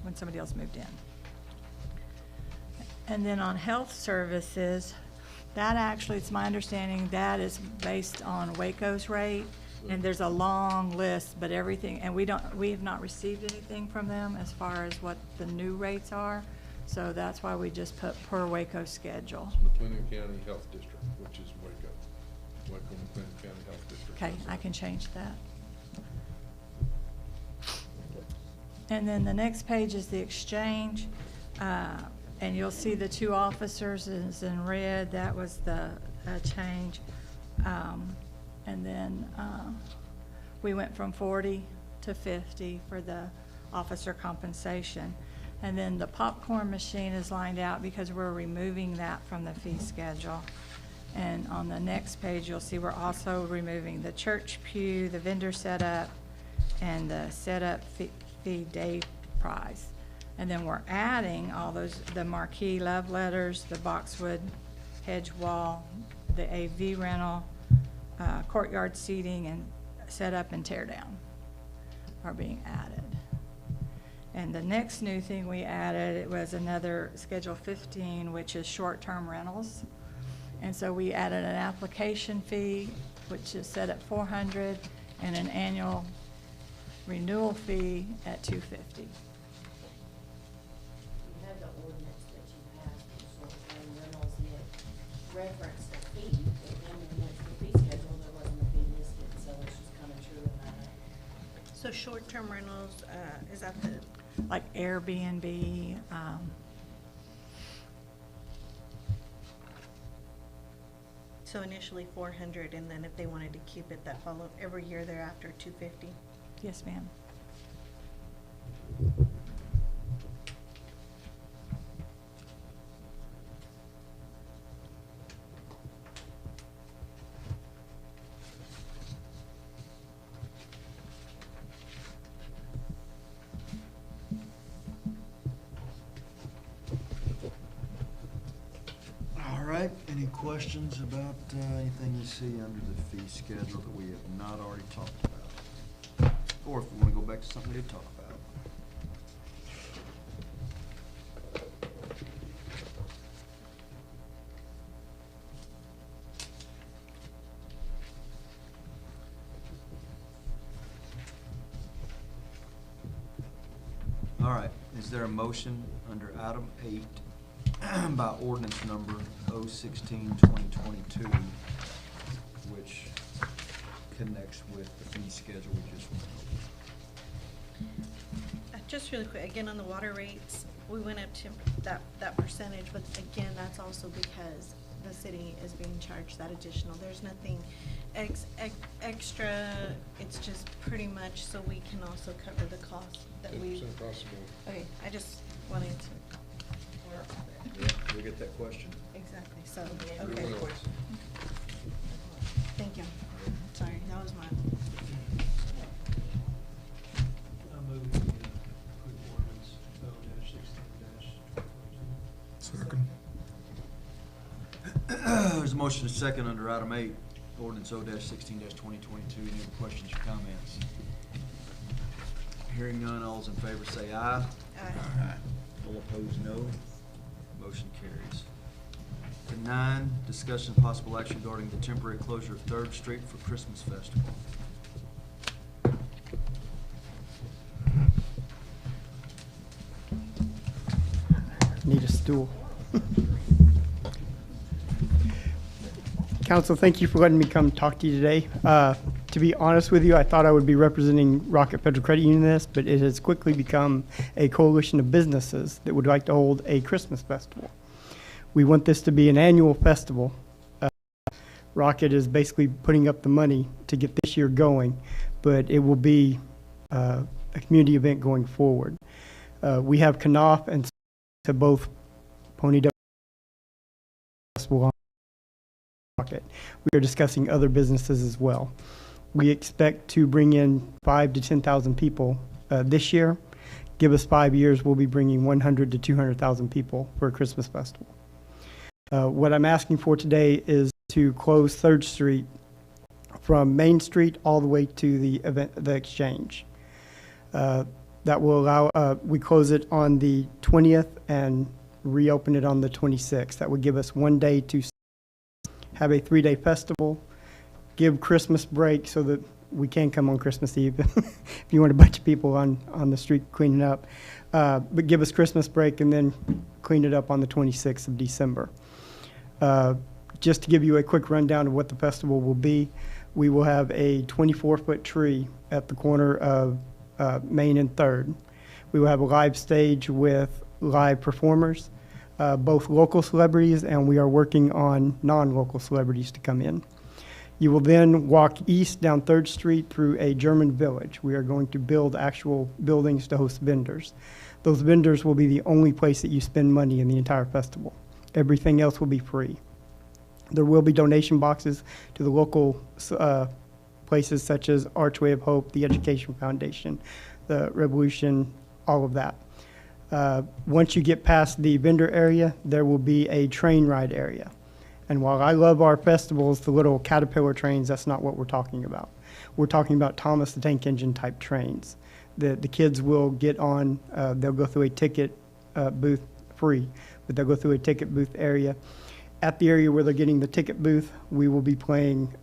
S7: when somebody else moved in. And then on health services, that actually, it's my understanding, that is based on Waco's rate. And there's a long list, but everything, and we have not received anything from them as far as what the new rates are. So that's why we just put per Waco schedule.
S5: McLennan County Health District, which is Waco. Waco McLennan County Health District.
S7: Okay, I can change that. And then the next page is the exchange. And you'll see the 2 officers is in red. That was the change. And then we went from 40 to 50 for the officer compensation. And then the popcorn machine is lined out because we're removing that from the fee schedule. And on the next page, you'll see we're also removing the church pew, the vendor setup, and the setup fee day price. And then we're adding all those, the marquee love letters, the boxwood hedge wall, the AV rental, courtyard seating, and setup and tear down are being added. And the next new thing we added, it was another Schedule 15, which is short-term rentals. And so we added an application fee, which is set at $400, and an annual renewal fee at $250.
S9: You had the ordinance that you passed for short-term rentals, and it referenced a fee, but then when you went to the fee schedule, there wasn't a fee listed, so it's just kind of true in that.
S6: So short-term rentals, is that the,
S7: Like Airbnb,
S6: so initially 400, and then if they wanted to keep it that follow, every year thereafter, 250?
S7: yes, ma'am.
S1: All right, any questions about anything you see under the fee schedule that we have not already talked about? Or if we want to go back to something we did talk about? All right, is there a motion under item 8 by ordinance number 016-2022, which connects with the fee schedule we just went over?
S6: Just really quick, again, on the water rates, we went up to that percentage, but again, that's also because the city is being charged that additional. There's nothing extra, it's just pretty much so we can also cover the cost that we.
S5: 10% possible.
S6: Okay, I just wanted to.
S1: Yeah, we get that question.
S6: Exactly, so,
S5: We
S6: okay.
S5: will.
S6: Thank you. Sorry, that was my.
S13: I move we approve ordinance
S8: Second.
S1: There's a motion and a second under item 8, ordinance 0-16-2022. Any other questions or comments? Hearing none, all's in favor say aye.
S6: Aye.
S1: All opposed, no. Motion carries. To 9, discussion and possible action regarding the temporary closure of 3rd Street for Christmas Festival.
S14: Need a stool. Council, thank you for letting me come talk to you today. To be honest with you, I thought I would be representing Rocket Federal Credit Union in this, but it has quickly become a coalition of businesses that would like to hold a Christmas festival. We want this to be an annual festival. Rocket is basically putting up the money to get this year going, but it will be a community event going forward. We have Knopf and to both Pony Festival Rocket. We are discussing other businesses as well. We expect to bring in 5,000 to 10,000 people this year. Give us 5 years, we'll be bringing 100,000 to 200,000 people for a Christmas festival. What I'm asking for today is to close 3rd Street from Main Street all the way to the Exchange. That will allow, we close it on the 20th and reopen it on the 26th. That would give us 1 day to have a 3-day festival, give Christmas break so that we can come on Christmas Eve if you want a bunch of people on the street cleaning up. But give us Christmas break and then clean it up on the 26th of December. Just to give you a quick rundown of what the festival will be, we will have a 24-foot tree at the corner of Main and 3rd. We will have a live stage with live performers, both local celebrities, and we are working on non-local celebrities to come in. You will then walk east down 3rd Street through a German village. We are going to build actual buildings to host vendors. Those vendors will be the only place that you spend money in the entire festival. Everything else will be free. There will be donation boxes to the local places such as Archway of Hope, the Education Foundation, the Revolution, all of that. Once you get past the vendor area, there will be a train ride area. And while I love our festivals, the little Caterpillar trains, that's not what we're talking about. We're talking about Thomas the Tank Engine type trains. The kids will get on, they'll go through a ticket booth free, but they'll go through a ticket booth area. At the area where they're getting the ticket booth, we will be playing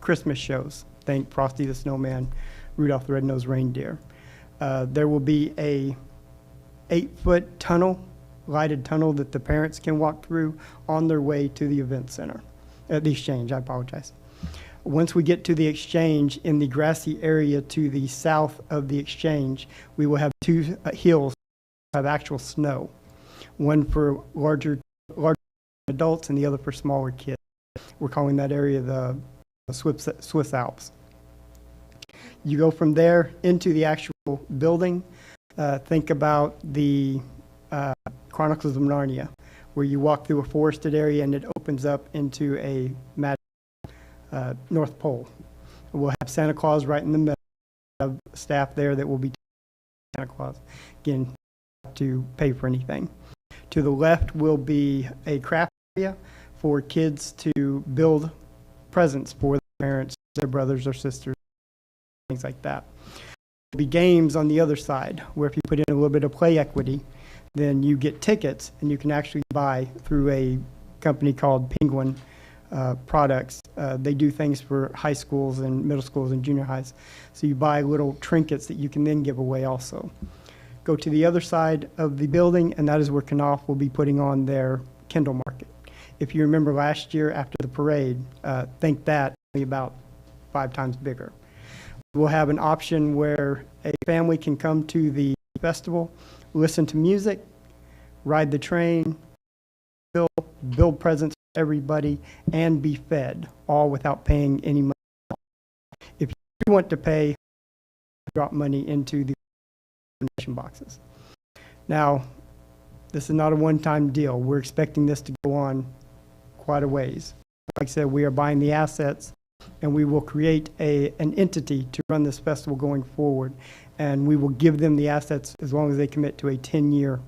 S14: Christmas shows. Think Frosty the Snowman, Rudolph the Red-Nosed Reindeer. There will be a 8-foot tunnel, lighted tunnel that the parents can walk through on their way to the event center, the Exchange, I apologize. Once we get to the Exchange, in the grassy area to the south of the Exchange, we will have 2 hills that have actual snow, one for larger adults and the other for smaller kids. We're calling that area the Swiss Alps. You go from there into the actual building. Think about the Chronicles of Narnia, where you walk through a forested area and it opens up into a magic North Pole. We'll have Santa Claus right in the middle. We'll have staff there that will be Santa Claus. Again, to pay for anything. To the left will be a craft area for kids to build presents for their parents, their brothers or sisters, things like that. There'll be games on the other side, where if you put in a little bit of play equity, then you get tickets and you can actually buy through a company called Penguin Products. They do things for high schools and middle schools and junior highs. So you buy little trinkets that you can then give away also. Go to the other side of the building, and that is where Knopf will be putting on their Kindle Market. If you remember last year after the parade, think that only about 5 times bigger. We'll have an option where a family can come to the festival, listen to music, ride the train, build presents for everybody, and be fed, all without paying any money. If you want to pay, drop money into the donation boxes. Now, this is not a one-time deal. We're expecting this to go on quite a ways. Like I said, we are buying the assets, and we will create an entity to run this festival going forward, and we will give them the assets as long as they commit to a 10-year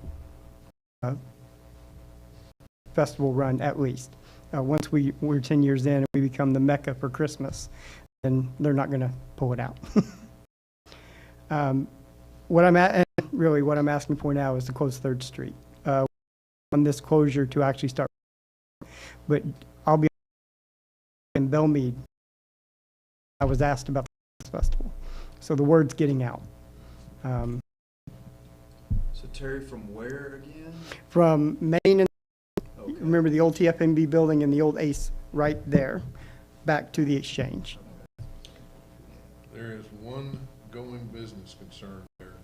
S14: festival run at least. Once we're 10 years in and we become the Mecca for Christmas, then they're not going to pull it out. What I'm asking for now is to close 3rd Street. On this closure to actually start, but I'll be in Belmead. I was asked about this festival, so the word's getting out.
S1: So Terry, from where again?
S14: From Main and
S1: Okay.
S14: remember the old TFMB building and the old ACE right there, back to the Exchange.
S5: There is one going business concern there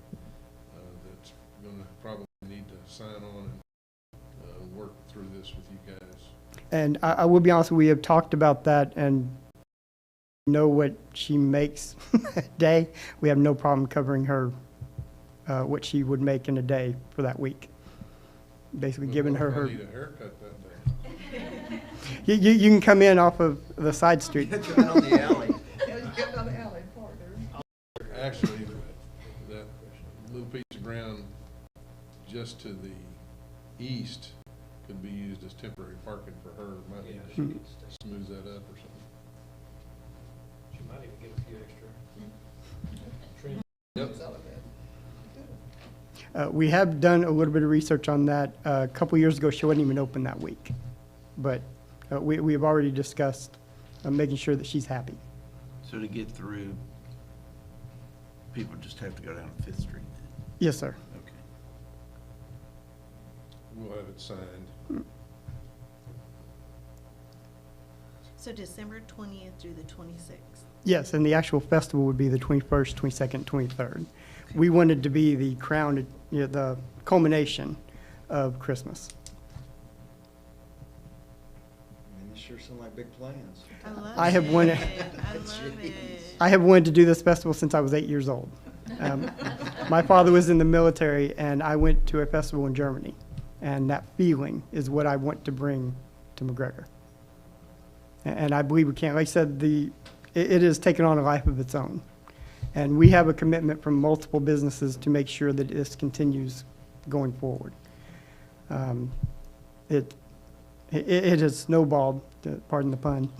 S5: that's going to probably need to sign on and work through this with you guys.
S14: And I will be honest, we have talked about that and know what she makes a day. We have no problem covering her what she would make in a day for that week. Basically giving her
S5: I need a haircut that day.
S14: You can come in off of the side street.
S1: Come in on the alley.
S5: Actually, that little piece of ground just to the east could be used as temporary parking for her. Might need to smooth that up or something.
S13: She might even get a few extra trims.
S5: Yep.
S14: We have done a little bit of research on that. A couple years ago, she wasn't even open that week. But we have already discussed making sure that she's happy.
S3: So to get through, people just have to go down Fifth Street then?
S14: Yes, sir.
S3: Okay.
S5: We'll have it signed.
S6: So December 20th through the 26th.
S14: Yes, and the actual festival would be the 21st, 22nd, 23rd. We wanted to be the crown, the culmination of Christmas.
S1: Man, these sure sound like big plans.
S6: I love
S14: I have
S6: it.
S14: wanted-
S6: I love it.
S14: I have wanted to do this festival since I was 8 years old. My father was in the military, and I went to a festival in Germany. And that feeling is what I want to bring to McGregor. And I believe we can. Like I said, it has taken on a life of its own. And we have a commitment from multiple businesses to make sure that this continues going forward. It has snowballed, pardon the pun,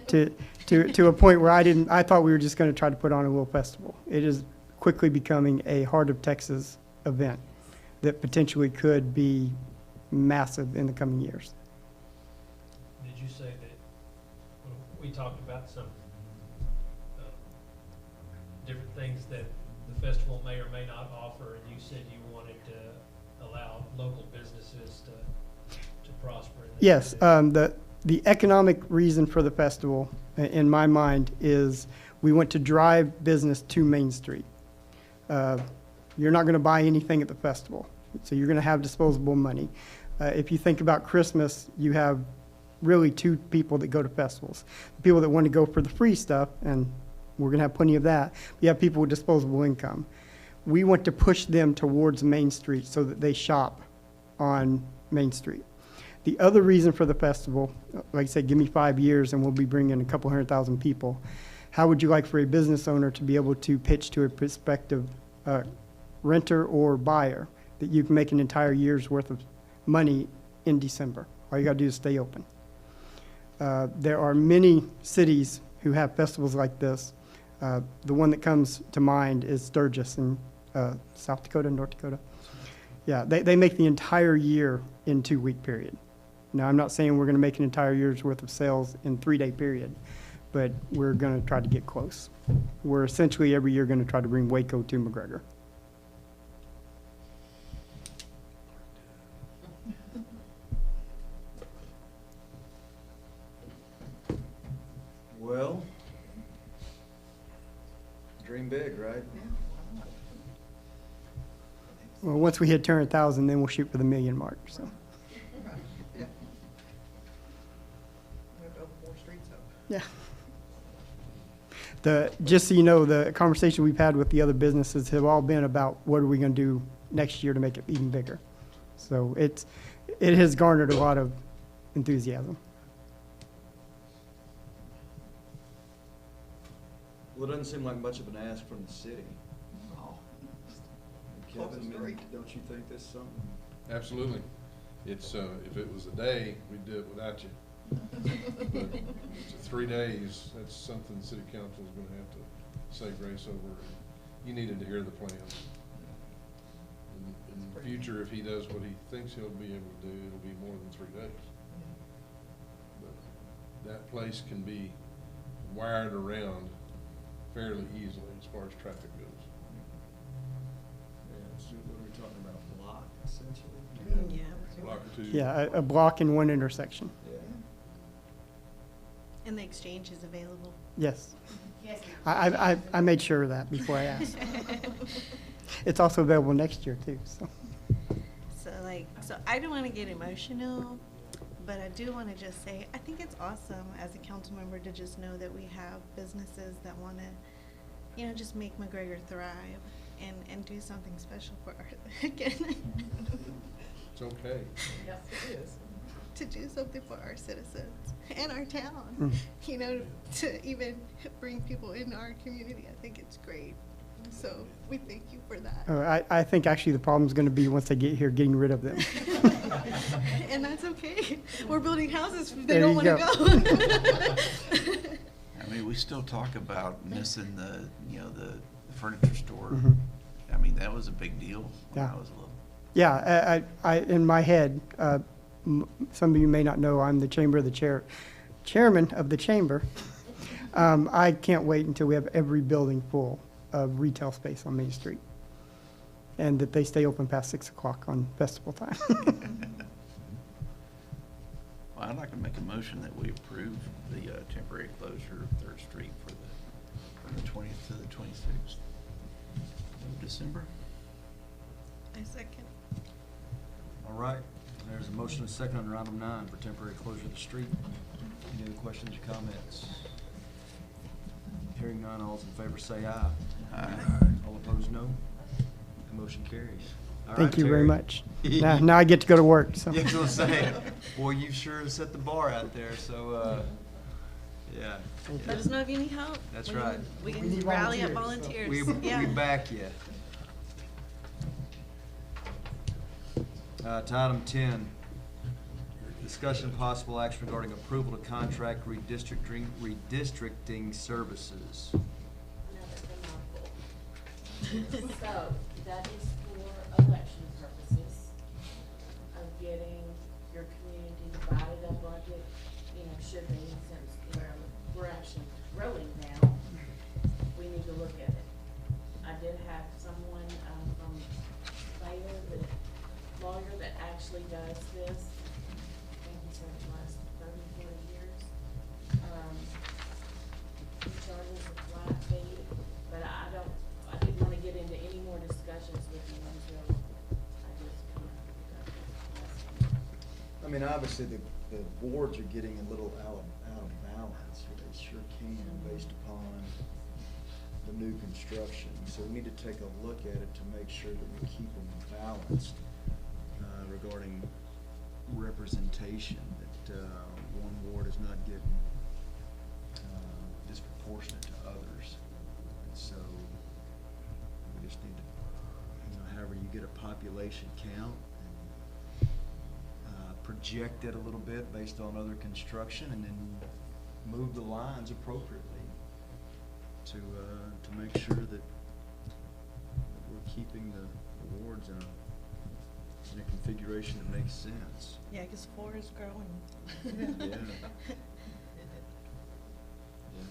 S14: to a point where I thought we were just going to try to put on a little festival. It is quickly becoming a Heart of Texas event that potentially could be massive in the coming years.
S13: Did you say that, when we talked about some different things that the festival may or may not offer, and you said you wanted to allow local businesses to prosper? In that
S14: Yes,
S13: area?
S14: the economic reason for the festival, in my mind, is we want to drive business to Main Street. You're not going to buy anything at the festival, so you're going to have disposable money. If you think about Christmas, you have really two people that go to festivals. The people that want to go for the free stuff, and we're going to have plenty of that. You have people with disposable income. We want to push them towards Main Street so that they shop on Main Street. The other reason for the festival, like I said, give me 5 years and we'll be bringing a couple 100,000 people. How would you like for a business owner to be able to pitch to a prospective renter or buyer that you can make an entire year's worth of money in December? All you got to do is stay open. There are many cities who have festivals like this. The one that comes to mind is Sturgis in South Dakota, North Dakota. Yeah, they make the entire year in 2-week period. Now, I'm not saying we're going to make an entire year's worth of sales in 3-day period, but we're going to try to get close. We're essentially every year going to try to bring Waco to McGregor.
S1: Well, dream big, right?
S14: Well, once we hit 200,000, then we'll shoot for the 1 million mark, so. Yeah. Just so you know, the conversation we've had with the other businesses have all been about what are we going to do next year to make it even bigger. So it has garnered a lot of enthusiasm.
S1: Well, it doesn't seem like much of an ask from the city. Kevin, don't you think that's something?
S5: Absolutely. It's, if it was a day, we'd do it without you. But it's 3 days, that's something the city council is gonna have to say grace over. You needed to hear the plan. In the future, if he does what he thinks he'll be able to do, it'll be more than 3 days. But that place can be wired around fairly easily as far as traffic goes.
S1: Yeah, so what are we talking about, block, essentially?
S6: Yeah.
S5: Block or two.
S14: Yeah, a block in one intersection.
S1: Yeah.
S6: And the exchange is available.
S14: Yes.
S6: Yes.
S14: I made sure of that before I asked. It's also available next year too, so.
S6: So I don't want to get emotional, but I do want to just say, I think it's awesome as a council member to just know that we have businesses that want to, just make McGregor thrive and do something special for our again.
S5: It's okay.
S9: Yes, it is.
S6: to do something for our citizens and our town.
S14: Mm.
S6: You know, to even bring people into our community, I think it's great. So we thank you for that.
S14: I think actually the problem's going to be once they get here, getting rid of them.
S6: And that's okay. We're building houses, they
S14: There
S6: don't
S14: you
S6: want to go.
S3: I mean, we still talk about missing the, you know, the furniture store.
S14: Mhm.
S3: I mean, that was a big deal when
S14: Yeah.
S3: I was little.
S14: Yeah, in my head, some of you may not know, I'm the chairman of the chamber. I can't wait until we have every building full of retail space on Main Street, and that they stay open past 6 o'clock on festival time.
S3: Well, I'd like to make a motion that we approve the temporary closure of Third Street from the 20th to the 26th of December.
S6: I second.
S1: All right, there's a motion and a second under item 9 for temporary closure of the street. Any other questions or comments? Hearing none, all those in favor say aye.
S3: Aye.
S1: All opposed, no. The motion carries. All
S14: Thank
S1: right,
S14: you very
S1: Terry.
S14: much. Now I get to go to work, so.
S1: Yeah, I was gonna say, boy, you sure set the bar out there, so, yeah.
S6: Let us know if you need help.
S1: That's
S6: We
S1: right.
S6: We
S14: We
S6: can
S14: need
S6: rally up
S14: volunteers, so.
S6: volunteers. Yeah.
S1: We back you. To item 10, discussion and possible action regarding approval to contract redistricting services.
S9: So, that is for election purposes, of getting your community divided up like it, you know, should be, since we're actually growing now. We need to look at it. I did have someone, from Baylor, the lawyer that actually does this. I think he's worked the last 30, 40 years. He charges a flat fee, but I didn't want to get into any more discussions with you until I just come up with that.
S1: I mean, obviously, the boards are getting a little out of balance, or they sure can, based upon the new construction. So we need to take a look at it to make sure that we keep them balanced regarding representation, that one ward is not getting disproportionate to others. And so we just need to, you know, however you get a population count, and project it a little bit based on other construction, and then move the lines appropriately to make sure that we're keeping the wards in a configuration that makes sense.
S6: Yeah, because 4 is growing.
S1: Yeah. Yeah.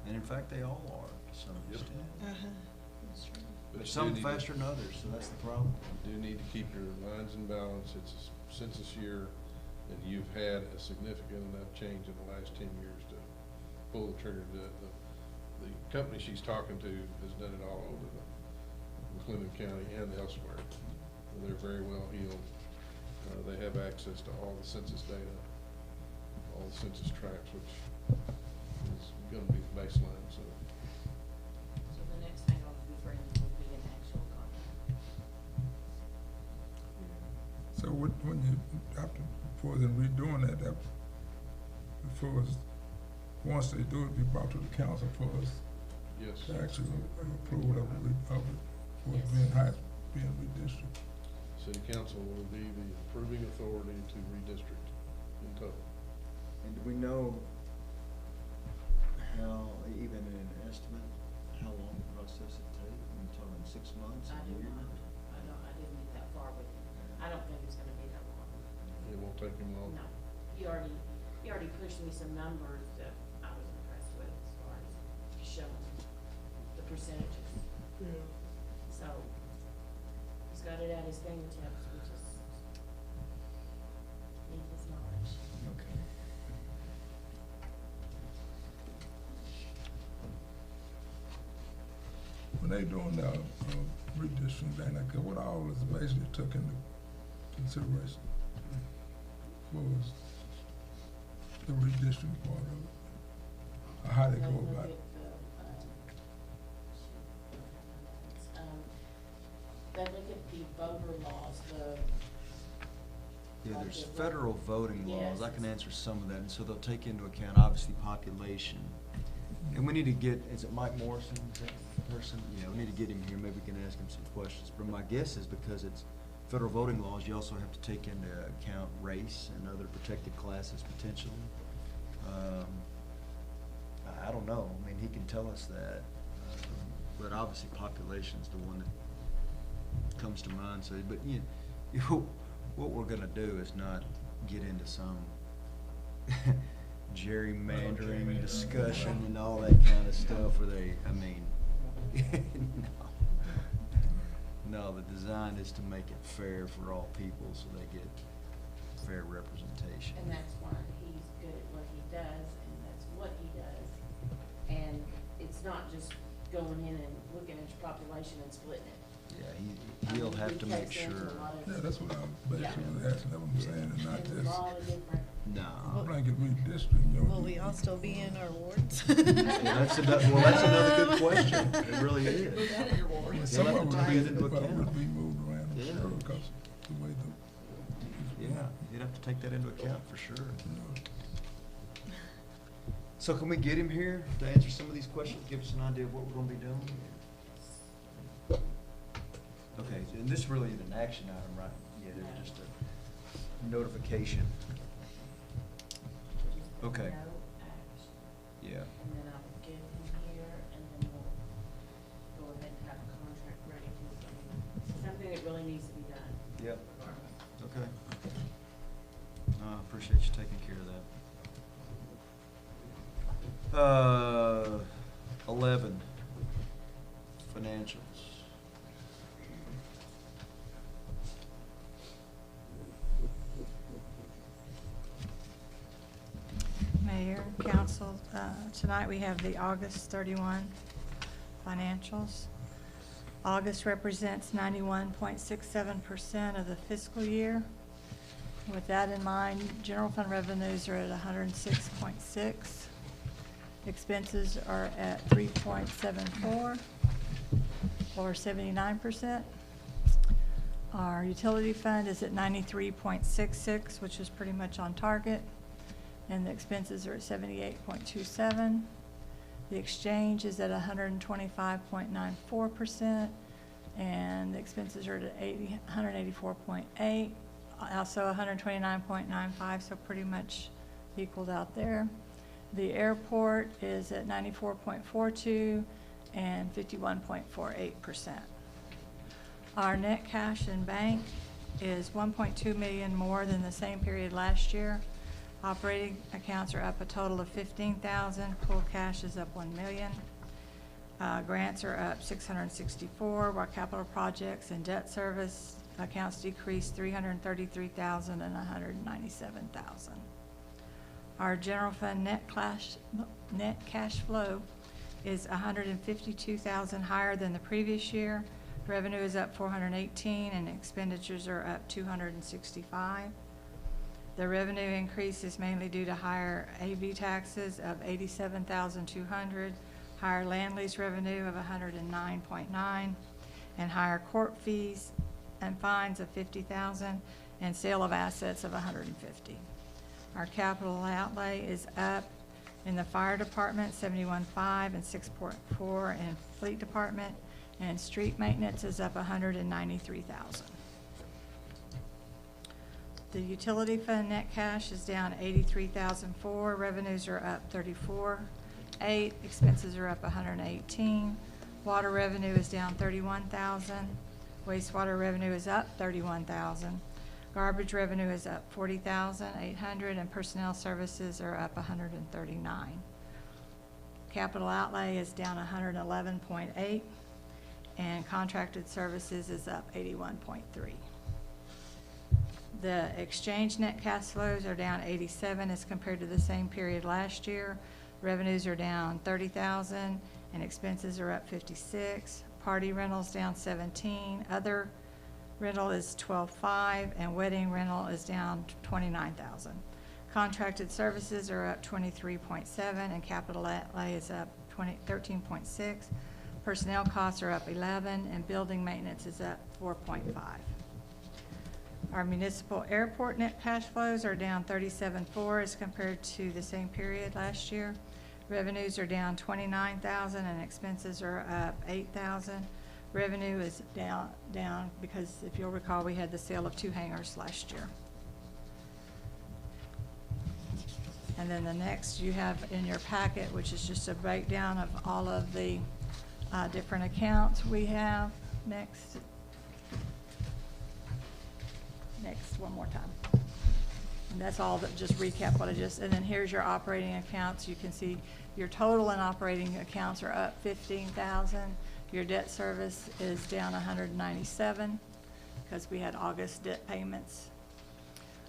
S1: And in fact, they all are to some extent.
S6: That's true.
S1: But
S5: you
S1: some
S5: do need to-
S1: faster than others, so that's the problem.
S5: You do need to keep your lines in balance. It's a census year, and you've had a significant enough change in the last 10 years to pull the trigger. The company she's talking to has done it all over McLennan County and elsewhere. And they're very well heeled. They have access to all the census data, all the census tracts, which is gonna be the baseline, so.
S9: So the next thing I'll be bringing will be an actual contract.
S8: So when you, after, before them redoing that, before us, once they do it, be brought to the council for us
S5: Yes.
S8: to actually approve of what's being redistricted.
S5: City council will be the approving authority to redistrict in total.
S1: And do we know how, even in an estimate, how long the process it takes? Are you talking 6 months,
S9: I
S1: a
S9: do
S1: year?
S9: not, I didn't get that far with him. I don't think it's gonna be that long.
S5: It won't take him long.
S9: No, he already pushed me some numbers that I was impressed with as far as showing the percentages. So, he's got it at his fingertips, we just need his knowledge.
S1: Okay.
S8: When they doing the redistricting thing, like, what all is basically took into consideration was the redistricting part of it, or how they go
S9: They'll look
S8: about
S9: at
S8: it.
S9: They look at the voter laws,
S1: Yeah,
S9: like
S1: there's
S9: the-
S1: federal voting laws,
S9: Yes.
S1: I can answer some of that, and so they'll take into account, obviously, population. And we need to get, is it Mike Morrison, is that the person? Yeah, we need to get him here, maybe we can ask him some questions. But my guess is because it's federal voting laws, you also have to take into account race and other protected classes potentially. I don't know, I mean, he can tell us that, but obviously population's the one that comes to mind, so, but what we're gonna do is not get into some gerrymandering discussion and all that kind of stuff where they, I mean, no, the design is to make it fair for all people so they get fair representation.
S9: And that's why he's good at what he does, and that's what he does. And it's not just going in and looking at your population and splitting it.
S1: Yeah, he'll have to make
S9: He takes into
S1: sure.
S9: a lot of-
S8: Yeah, that's what I'm basically asking, that's what I'm saying, and not
S9: There's a
S8: just
S9: lot of different,
S1: No.
S8: blanket redistricting, you know.
S6: Will we all still be in our wards?
S1: Yeah, that's another good question. It really is.
S8: Some
S1: You'll
S8: of
S1: have to
S8: them
S1: take it into
S8: would
S1: account.
S8: be moved around, I'm
S1: Yeah.
S8: sure, because the way the.
S1: Yeah, you'd have to take that into account for sure.
S8: You know,
S1: So can we get him here to answer some of these questions, give us an idea of what we're gonna be doing? Okay, and this really isn't an action item, right? Yeah, it's just a notification.
S9: just
S1: Okay.
S9: no action.
S1: Yeah.
S9: And then I will get him here, and then we'll go ahead and have a contract ready, because something that really needs to be done.
S1: Yep. Okay. I appreciate you taking care of that. 11, financials.
S7: Mayor, council, tonight we have the August 31 financials. August represents 91.67% of the fiscal year. With that in mind, general fund revenues are at 106.6. Expenses are at 3.74, or 79%. Our utility fund is at 93.66, which is pretty much on target, and the expenses are at 78.27. The exchange is at 125.94%, and the expenses are at 184.8, also 129.95, so pretty much equaled out there. The airport is at 94.42 and 51.48%. Our net cash in bank is 1.2 million more than the same period last year. Operating accounts are up a total of 15,000. Pool cash is up 1 million. Grants are up 664, while capital projects and debt service accounts decreased 333,000 and 197,000. Our general fund net cash flow is 152,000 higher than the previous year. Revenue is up 418 and expenditures are up 265. The revenue increase is mainly due to higher AV taxes of 87,200, higher land lease revenue of 109.9, and higher court fees and fines of 50,000, and sale of assets of 150. Our capital outlay is up in the fire department, 71.5 and 6.4 in fleet department, and street maintenance is up 193,000. The utility fund net cash is down 83,004. Revenues are up 34.8. Expenses are up 118. Water revenue is down 31,000. Wastewater revenue is up 31,000. Garbage revenue is up 40,800, and personnel services are up 139. Capital outlay is down 111.8, and contracted services is up 81.3. The exchange net cash flows are down 87 as compared to the same period last year. Revenues are down 30,000, and expenses are up 56. Party rentals down 17. Other rental is 12.5, and wedding rental is down 29,000. Contracted services are up 23.7, and capital outlay is up 13.6. Personnel costs are up 11, and building maintenance is up 4.5. Our municipal airport net cash flows are down 37.4 as compared to the same period last year. Revenues are down 29,000 and expenses are up 8,000. Revenue is down because if you'll recall, we had the sale of 2 hangars last year. And then the next you have in your packet, which is just a breakdown of all of the different accounts we have. Next, one more time. And that's all that, just recap what I just, and then here's your operating accounts. You can see your total in operating accounts are up 15,000. Your debt service is down 197 because we had August debt payments.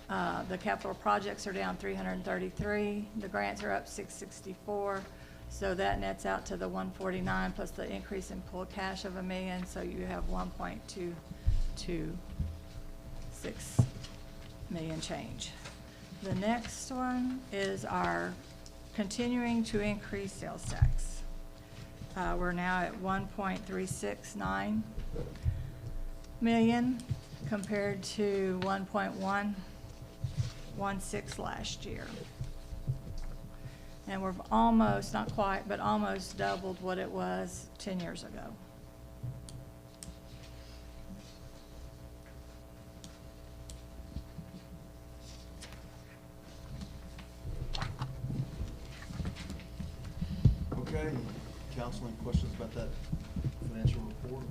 S7: The capital projects are down 333. The grants are up 664. So that nets out to the 149 plus the increase in pool cash of $1 million. So you have 1.226 million change. The next one is our continuing to increase sales tax. We're now at 1.369 million compared to 1.116 last year. And we're almost, not quite, but almost doubled what it was 10 years ago.
S1: Okay, council, any questions about that financial report?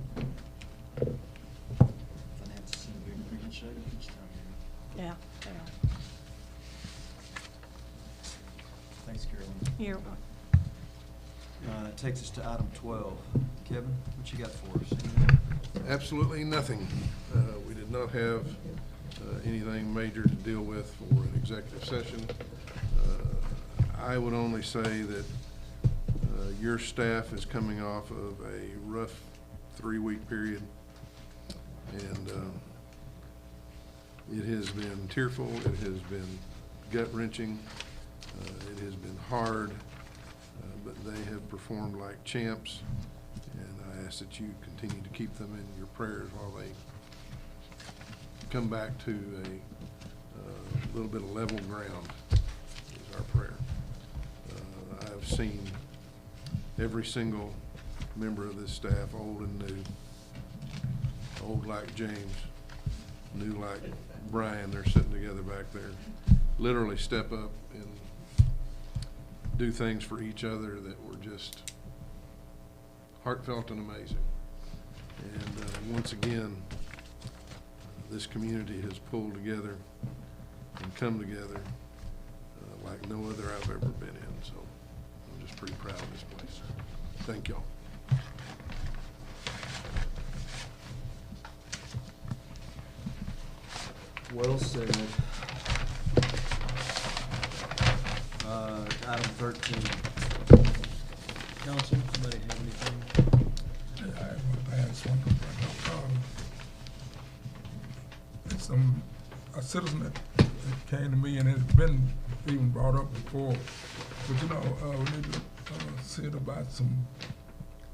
S1: Finances seem to be in pretty good shape this time of year.
S7: Yeah, they are.
S1: Thanks, Carolyn.
S7: You're welcome.
S1: That takes us to item 12. Kevin, what you got for us?
S5: Absolutely nothing. We did not have anything major to deal with for an executive session. I would only say that your staff is coming off of a rough 3-week period, and it has been tearful, it has been gut-wrenching, it has been hard, but they have performed like champs, and I ask that you continue to keep them in your prayers while they come back to a little bit of level ground, is our prayer. I have seen every single member of this staff, old and new, old like James, new like Brian, they're sitting together back there, literally step up and do things for each other that were just heartfelt and amazing. And once again, this community has pulled together and come together like no other I've ever been in. So I'm just pretty proud of this place. Thank y'all.
S1: Well said. Item 13. Council, somebody have anything?
S8: I have one last one. A citizen that came to me, and it's been even brought up before, but we need to see it about some,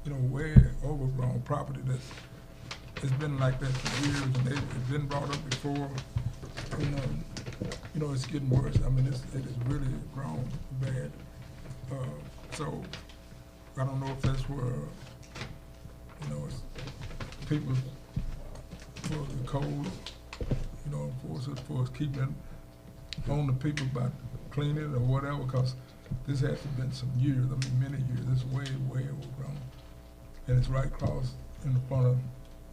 S8: way overgrown property that's, it's been like that for years, and it's been brought up before, and, it's getting worse. I mean, it is really grown bad. So I don't know if that's where, it's people for the code, for us keeping on the people about cleaning it or whatever, because this has been some years, many years. It's way, way overgrown. And it's right across in the front of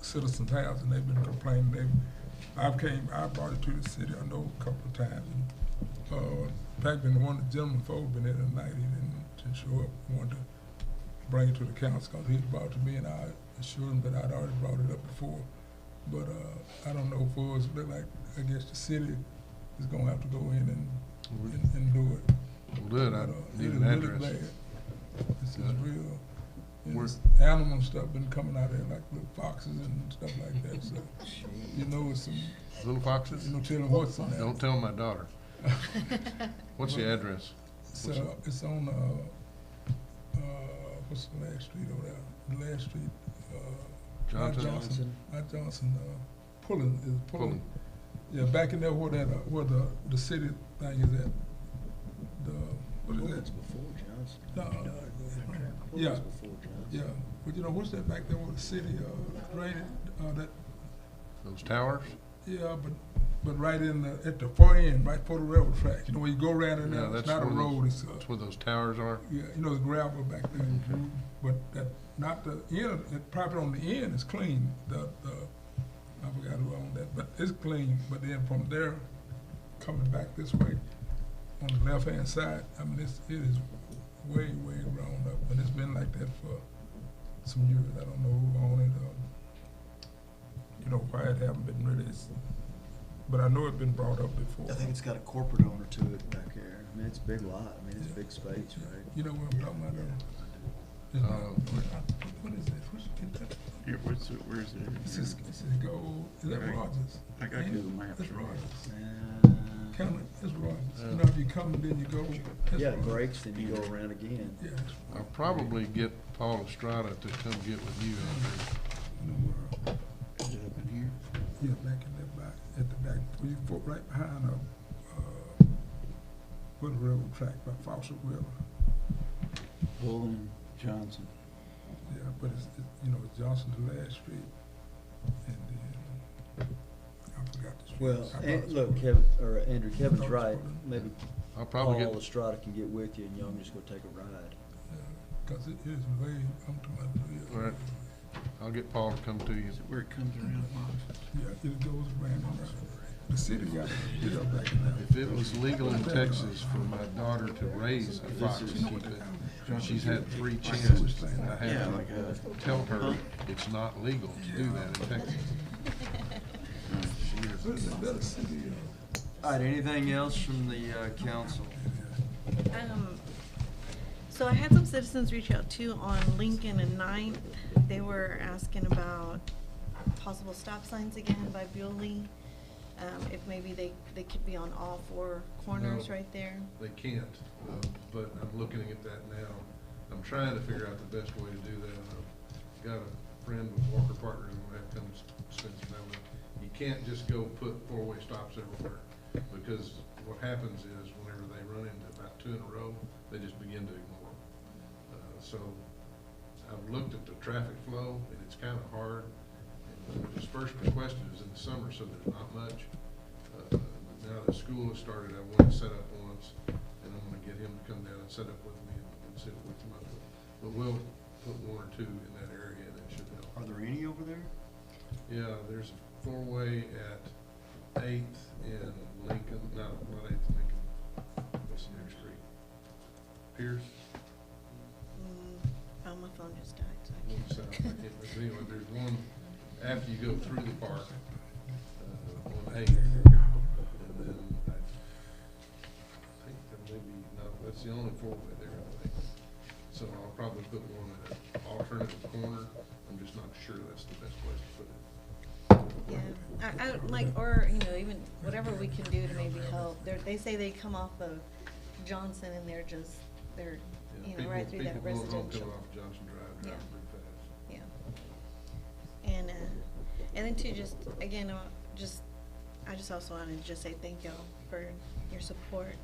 S8: citizens' house, and they've been complaining. I brought it to the city, I know, a couple of times. In fact, when one of the gentlemen folks been there tonight, he didn't show up, wanted to bring it to the council, because he had brought it to me, and I assured him that I'd already brought it up before. But I don't know, for us, look like, I guess the city is gonna have to go in and do it.
S5: We'll do it. I need an
S8: really
S5: address.
S8: bad. This is real. Animal stuff been coming out there, like little foxes and stuff like that, so, it's some.
S5: Little foxes?
S8: Tell them what's on that.
S5: Don't tell my daughter. What's the address?
S8: So, it's on, what's the last street over there? The last street, not
S5: Johnson?
S8: Johnson, Pullen, is Pullen. Yeah, back in there where that, where the city thing is at. What is that?
S1: before Johnson.
S8: No, yeah, yeah, but you know, what's that back there where the city, drained, that,
S5: Those towers?
S8: yeah, but right in the, at the far end, right before the railroad track, you know, when you go around in
S5: Yeah,
S8: there, it's
S5: that's
S8: not a
S5: where those-
S8: road, it's
S5: That's where those towers are?
S8: yeah, you know, the gravel back there. But that, not the end, the property on the end is clean, I forgot who owned that, but it's clean, but then from there, coming back this way, on the left-hand side, I mean, it is way, way grown up, and it's been like that for some years. I don't know who owned it, you know, why it haven't been really, but I know it's been brought up before.
S1: I think it's got a corporate owner to it back there. I mean, it's a big lot. I mean, it's a big space, right?
S8: You know what I'm talking about, what is that?
S3: Here, where's it?
S8: This is gold, is that
S3: Right.
S8: Rogers?
S3: I got Google Maps
S8: That's
S3: right here.
S8: Rogers. Come, it's Rogers. You know, if you come and then you go. that's
S1: Yeah, it
S8: Rogers.
S1: breaks, then you go around again.
S8: Yeah.
S5: I'll probably get Paul Estrada to come get with you, Andrew.
S3: Is it up in here?
S8: Yeah, back in that back, at the back, where you fought right behind, where the railroad track by Fawcett River.
S3: Pulling Johnson.
S8: Yeah, but you know, it's Johnson to Last Street, and then, I forgot the street.
S1: Well,
S8: I thought
S1: and
S8: it's
S1: look,
S8: Portland.
S1: Andrew, Kevin's right. Maybe
S5: I'll probably
S1: Paul
S5: get,
S1: Estrada can get with you and y'all can just go take a ride.
S8: Yeah, 'cause it is way, I'm talking about,
S5: Right. I'll get Paul to come to you.
S3: Is it where it comes around?
S8: yeah, it goes around and around. The city got it, yeah, back in there.
S5: If it was legal in Texas for my daughter to raise a fox and keep it, she's had 3 chances. And I
S3: Yeah,
S5: had
S3: like
S5: to tell her it's not legal to do that in Texas.
S8: What is that city,
S1: All right, anything else from the council?
S6: So I had some citizens reach out too on Lincoln and Ninth. They were asking about possible stop signs again by Bewley. If maybe they could be on all 4 corners
S5: No.
S6: right there.
S5: They can't, but I'm looking at that now. I'm trying to figure out the best way to do that. I've got a friend with Walker Partners, I'm gonna have to come spend some time with. You can't just go put 4-way stops everywhere, because what happens is whenever they run into about 2 in a row, they just begin to ignore them. So I've looked at the traffic flow, and it's kind of hard. And his first request is in the summer, so there's not much. But now that school has started, I want to set up once, and I'm gonna get him to come down and set up with me and see what we come up with. But we'll put 1 or 2 in that area, and it should help.
S1: Are there any over there?
S5: Yeah, there's a 4-way at 8th and Lincoln, not 8th, Lincoln. What's the next street? Pierce?
S6: Oh, my phone just died, so I
S5: North, south, I
S6: can't.
S5: can't remember. Anyway, there's one after you go through the park, on 8th. And then I think there may be, no, that's the only 4-way there, I think. So I'll probably put one at an alternative corner. I'm just not sure that's the best place to put it.
S6: Yeah, I like, or, you know, even whatever we can do to maybe help. They say they come off of Johnson and they're, you know, right through that
S5: People going home
S6: residential.
S5: coming off Johnson Drive,
S6: Yeah.
S5: driving pretty fast.
S6: Yeah. And then too, just, again, I just also wanted to just say thank y'all for your support,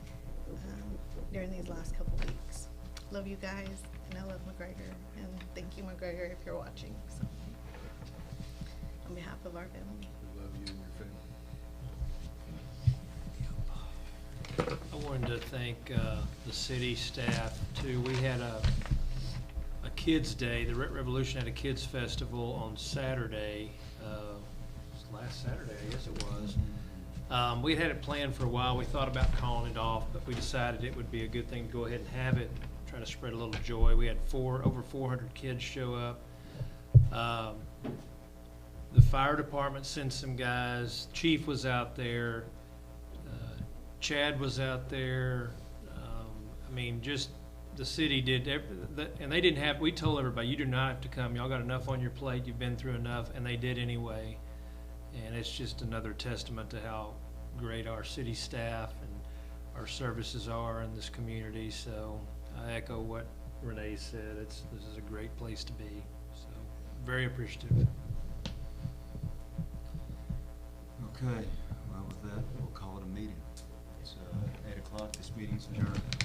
S6: during these last couple weeks. Love you guys, and I love McGregor, and thank you, McGregor, if you're watching, so. On behalf of our family.
S5: We love you and your family.
S13: I wanted to thank the city staff too. We had a Kids Day, the Revolution had a Kids Festival on Saturday, it was last Saturday, I guess it was. We had it planned for a while. We thought about calling it off, but we decided it would be a good thing to go ahead and have it, try to spread a little joy. We had over 400 kids show up. The fire department sent some guys. Chief was out there. Chad was out there. I mean, just the city did, and they didn't have, we told everybody, you do not have to come. Y'all got enough on your plate. You've been through enough, and they did anyway. And it's just another testament to how great our city staff and our services are in this community. So I echo what Renee said. This is a great place to be. So very appreciative.
S1: Okay, well, with Meeting's adjourned.